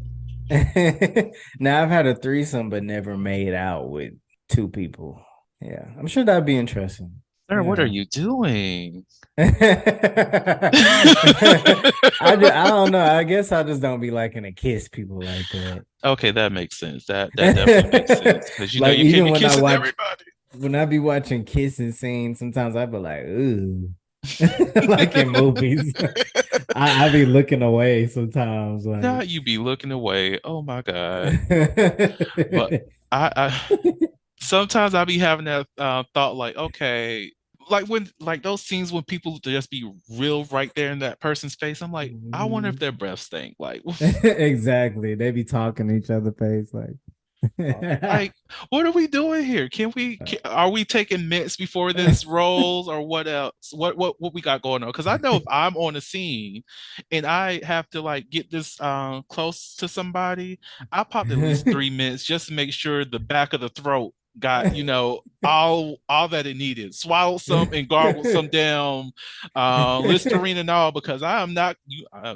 that. Now I've had a threesome, but never made out with two people. Yeah, I'm sure that'd be interesting. Sir, what are Yeah. you doing? I don't know. I guess I just don't be liking to kiss people like that. Okay, that makes sense. That definitely makes sense because you know Like you can't even be when I kissing watch everybody. when I be watching kissing scenes, sometimes I be like, ooh, like in movies. I be looking away sometimes, Now like you be looking away. Oh my God. But I sometimes I be having that thought like, okay, like when like those scenes when people just be real right there in that person's face. I'm like, I wonder if Mhm. their breath stink. Like, Exactly. They be talking to each other face like like what are we doing here? Are we taking mints before this rolls or what else? What we got going on? Because I know if I'm on a scene and I have to like get this close to somebody, I popped at least 3 minutes just to make sure the back of the throat got all that it needed. Swallowed some and gargled some damn Listerine and all because I am not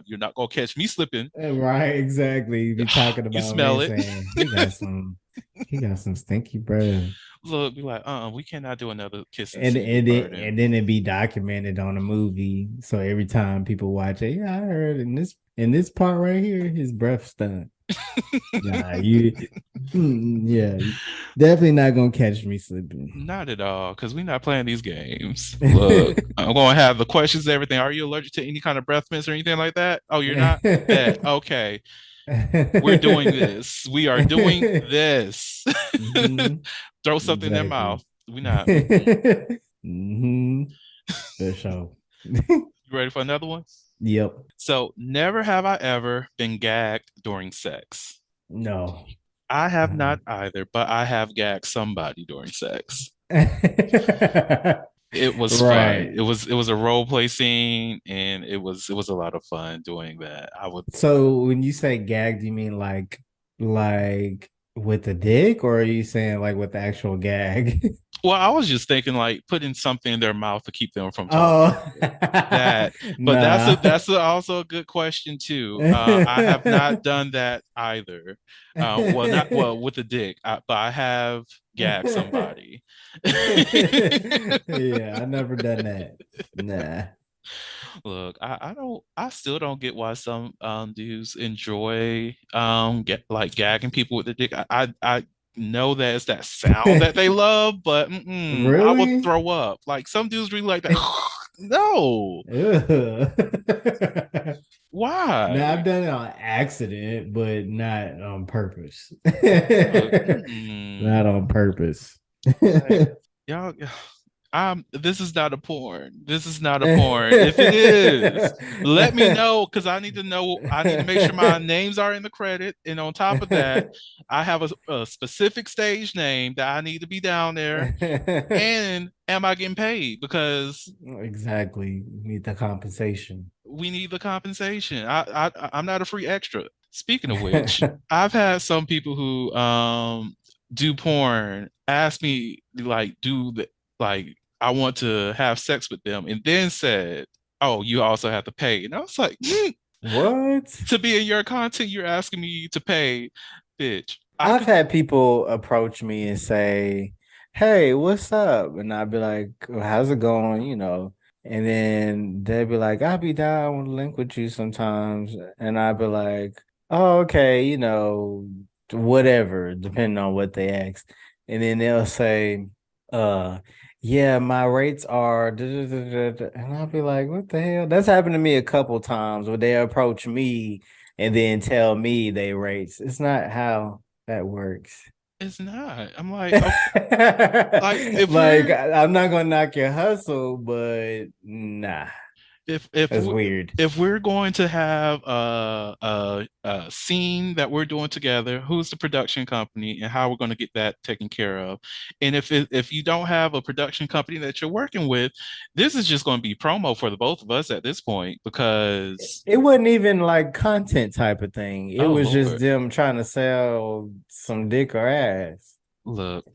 you're not gonna catch me slipping. Right, exactly. You be talking You about smell man it. saying he got some stinky breath. Look, be like, we cannot do another kissing And scene with and it Burden. and then it be documented on a movie. So every time people watch it, yeah, I heard in this part right here, his breath stunk. Nah, yeah, definitely not gonna catch me slipping. Not at all, because we're not playing these games. Look, I'm going to have the questions, everything. Are you allergic to any kind of breath mints or anything like that? Oh, you're not? Bet. Okay. We're doing this. We are doing this. Mhm, Throw something in their exactly. mouth. We're not. Mm-mm. Hmm. For sure. You ready for another one? Yep. So, never have I ever been gagged during sex. No. I have Uh-uh. not either, but I have gagged somebody during sex. It was fun. Right. It was a role play scene, and it was a lot of fun doing that. I would. So when you say gag, do you mean like with the dick, or are you saying like with the actual gag? Well, I was just thinking like putting something in their mouth to keep them from talking. Oh, That, but that's a nah. also a good question too. I have not done that either. Well, not well with the dick, but I have gagged somebody. Yeah, I never done that. Nah. Look, I don't I still don't get why some dudes enjoy get like gagging people with the dick. I know that it's that sound that they love, but I would Really? throw up. Like some dudes really like that. No, Ugh. Now why? I've done it on accident, but not on purpose. Look, Not on purpose. like y'all. This is not a porn. This is not a porn. If it is, let me know because I need to know. I need to make sure my names are in the credit. And on top of that, I have a specific stage name that I need to be down there. And am I getting paid? Because Exactly. Need the compensation. we need the compensation. I'm not a free extra. Speaking of which, I've had some people who do porn ask me like do the like I want to have sex with them and then said, "Oh, you also have to pay." And I was like, What? "To be in your content, you're asking me to pay, bitch. I I've could had people approach me and say, "Hey, what's up?" And I'd be like, "Well, how's it going?" And then they'd be like, "I'll be down to link with you sometimes." And I'd be like, "Oh, okay, whatever, depending on what they ask." And then they'll say, uh, yeah, my rates are da, da, da, da, da." And I'll be like, "What the hell?" That's happened to me a couple times where they approach me and then tell me they rates. It's not how that works. it's not. I'm like, oh, like if Like we're I'm not gonna knock your hustle, but nah, if that's we weird. if we're going to have a scene that we're doing together, who's the production company and how we're going to get that taken care of? And if you don't have a production company that you're working with, this is just going to be promo for the both of us at this point because It wasn't even like content type of thing. It oh was just Lord, them trying to sell some dick or ass. look,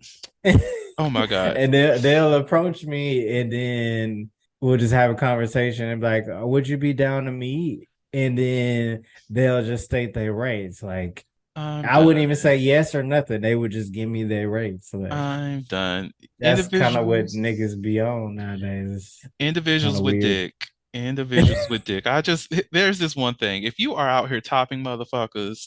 oh my God, And they'll approach me and then we'll just have a conversation and be like, would you be down to meet? And then they'll just state their rates. Like I'm I wouldn't even done. say yes or nothing. They would just give me their rates. Like I'm done. that's kind of what Individuals niggas be on nowadays. It's kind individuals of with weird. dick. Individuals with dick. I just there's this one thing. If you are out here topping motherfuckers,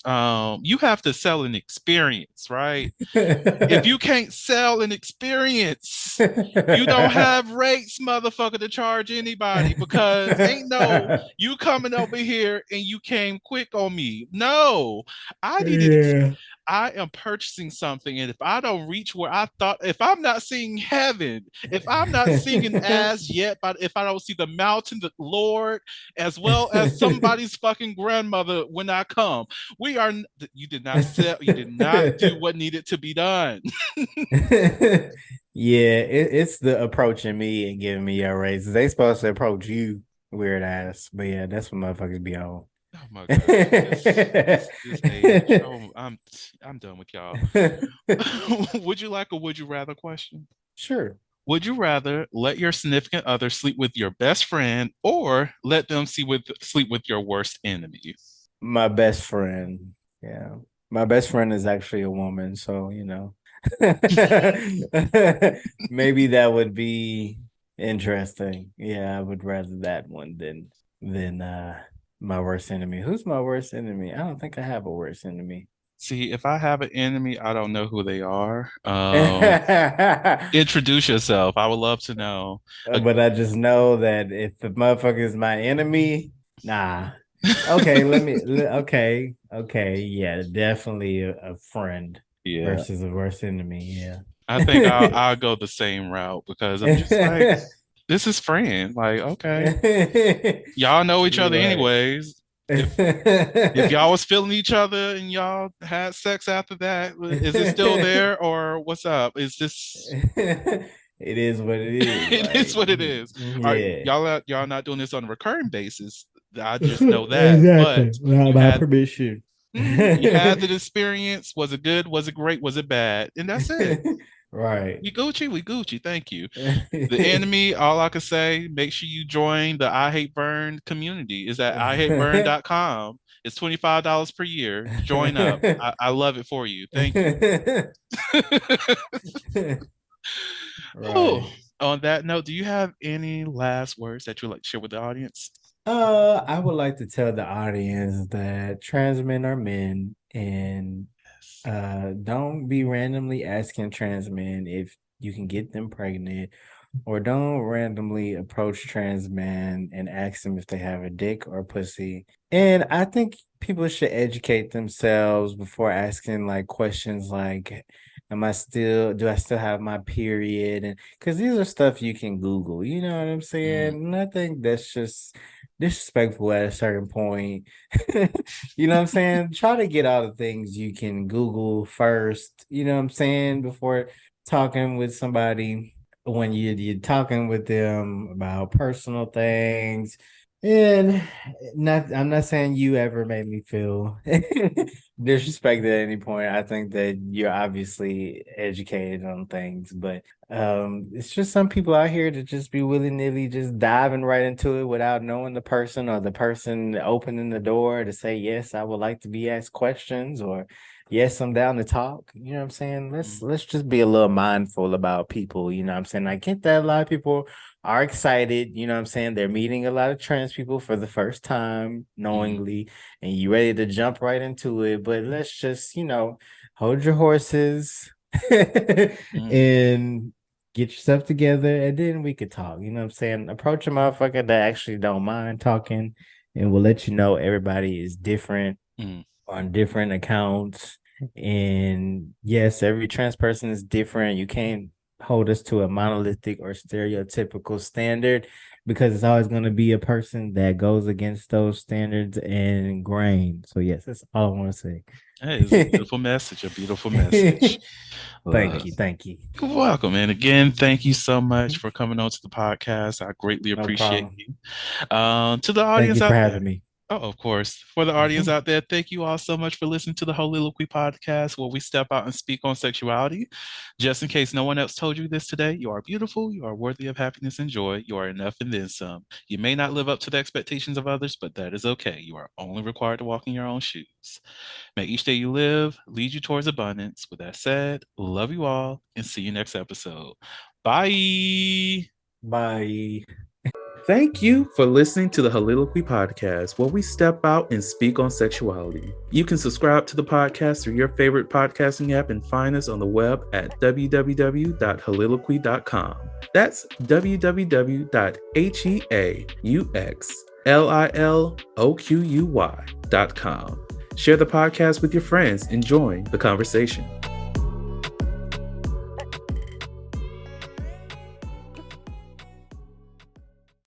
you have to sell an experience, right? If you can't sell an experience, you don't have rates, motherfucker, to charge anybody because ain't no you coming over here and you came quick on me. No, I needed Yeah. I am purchasing something, and if I don't reach where I thought, if I'm not seeing heaven, if I'm not seeing an as yet, but if I don't see the mountain, the Lord, as well as somebody's fucking grandmother when I come, we are. You did not sell. You did not do what needed to be done. Yeah, it's the approaching me and giving me your raises. They supposed to approach you, weird ass. But yeah, that's what motherfuckers be on. Oh my God, this age. Oh, I'm done with y'all. Would you like a would you rather question? Sure. Would you rather let your significant other sleep with your best friend or let them sleep with your worst enemy? My best friend. Yeah. My best friend is actually a woman, so maybe that would be interesting. Yeah, I would rather that one than my worst enemy. Who's my worst enemy? I don't think I have a worst enemy. See, if I have an enemy, I don't know who they are. But Introduce yourself. I would love to know. Uh, I just know that if the motherfucker is my enemy, nah. Okay, okay, yeah, definitely a friend yeah, versus a worst enemy. Yeah. I think I'll go the same route because I'm just like, this is friend. Like, okay, y'all know each other Right. anyways. If y'all was feeling each other and y'all had sex after that, is it still there or what's up? Is this It is what it is. it is Like, what it is. All right, yeah. y'all not doing this on a recurring basis. I just know that. But Exactly. Without you my had permission. you had the experience. Was it good? Was it great? Was it bad? And that's it. Right. We Gucci, we Gucci. Thank you. The enemy, all I can say, make sure you join the I Hate Burn community. Is at ihateburn.com. It's $25 per year. Join up. I love it for you. Thank you. Oh, Right. on that note, do you have any last words that you'd like to share with the audience? I would like to tell the audience that trans men are men and Yes. don't be randomly asking trans men if you can get them pregnant, or don't randomly approach trans men and ask them if they have a dick or pussy. And I think people should educate themselves before asking like questions like, do I still have my period? And because these are stuff you can Google, you know what I'm saying? Mm, And I think that's just disrespectful at a certain point. You know what I'm saying? Try to get all the things you can Google first, you know what I'm saying, before talking with somebody when you're talking with them about personal things. And I'm not saying you ever made me feel disrespected at any point. I think that you're obviously educated on things, but it's just some people out here that just be willy-nilly just diving right into it without knowing the person or the person opening the door to say, yes, I would like to be asked questions, or yes, I'm down to talk. You know what I'm saying? mm, Let's just be a little mindful about people. You know what I'm saying? I get that a lot of people are excited. You know what I'm saying? They're meeting a lot of trans people for the first time mm, knowingly, and you ready to jump right into it. But let's just, hold your horses mm, and get yourself together, and then we could talk. You know what I'm saying? Approach a motherfucker that actually don't mind talking, and we'll let you know everybody is different mm, on different accounts. And yes, every trans person is different. You can't hold us to a monolithic or stereotypical standard, because it's always going to be a person that goes against those standards and grain. So yes, that's all I want to Hey, it's a say. beautiful message, a beautiful message. Uh, Thank you. you're welcome. And again, thank you so much for coming on to the podcast. I greatly No appreciate problem. you. To the Thank audience you for out there, having me. oh, of course. For the audience out there, thank you all so much for listening to the Holy podcast, where we step out and speak on sexuality. Just in case no one else told you this today, you are beautiful, you are worthy of happiness and joy, you are enough and then some. You may not live up to the expectations of others, but that is okay. You are only required to walk in your own shoes. May each day you live lead you towards abundance. With that said, love you all and see you next episode. Bye. Bye. Thank you for listening to the Holiloquy podcast, where we step out and speak on sexuality. You can subscribe to the podcast through your favorite podcasting app and find us on the web at www.holiloquy.com. That's www.heauxliloquy.com. Share the podcast with your friends and join the conversation.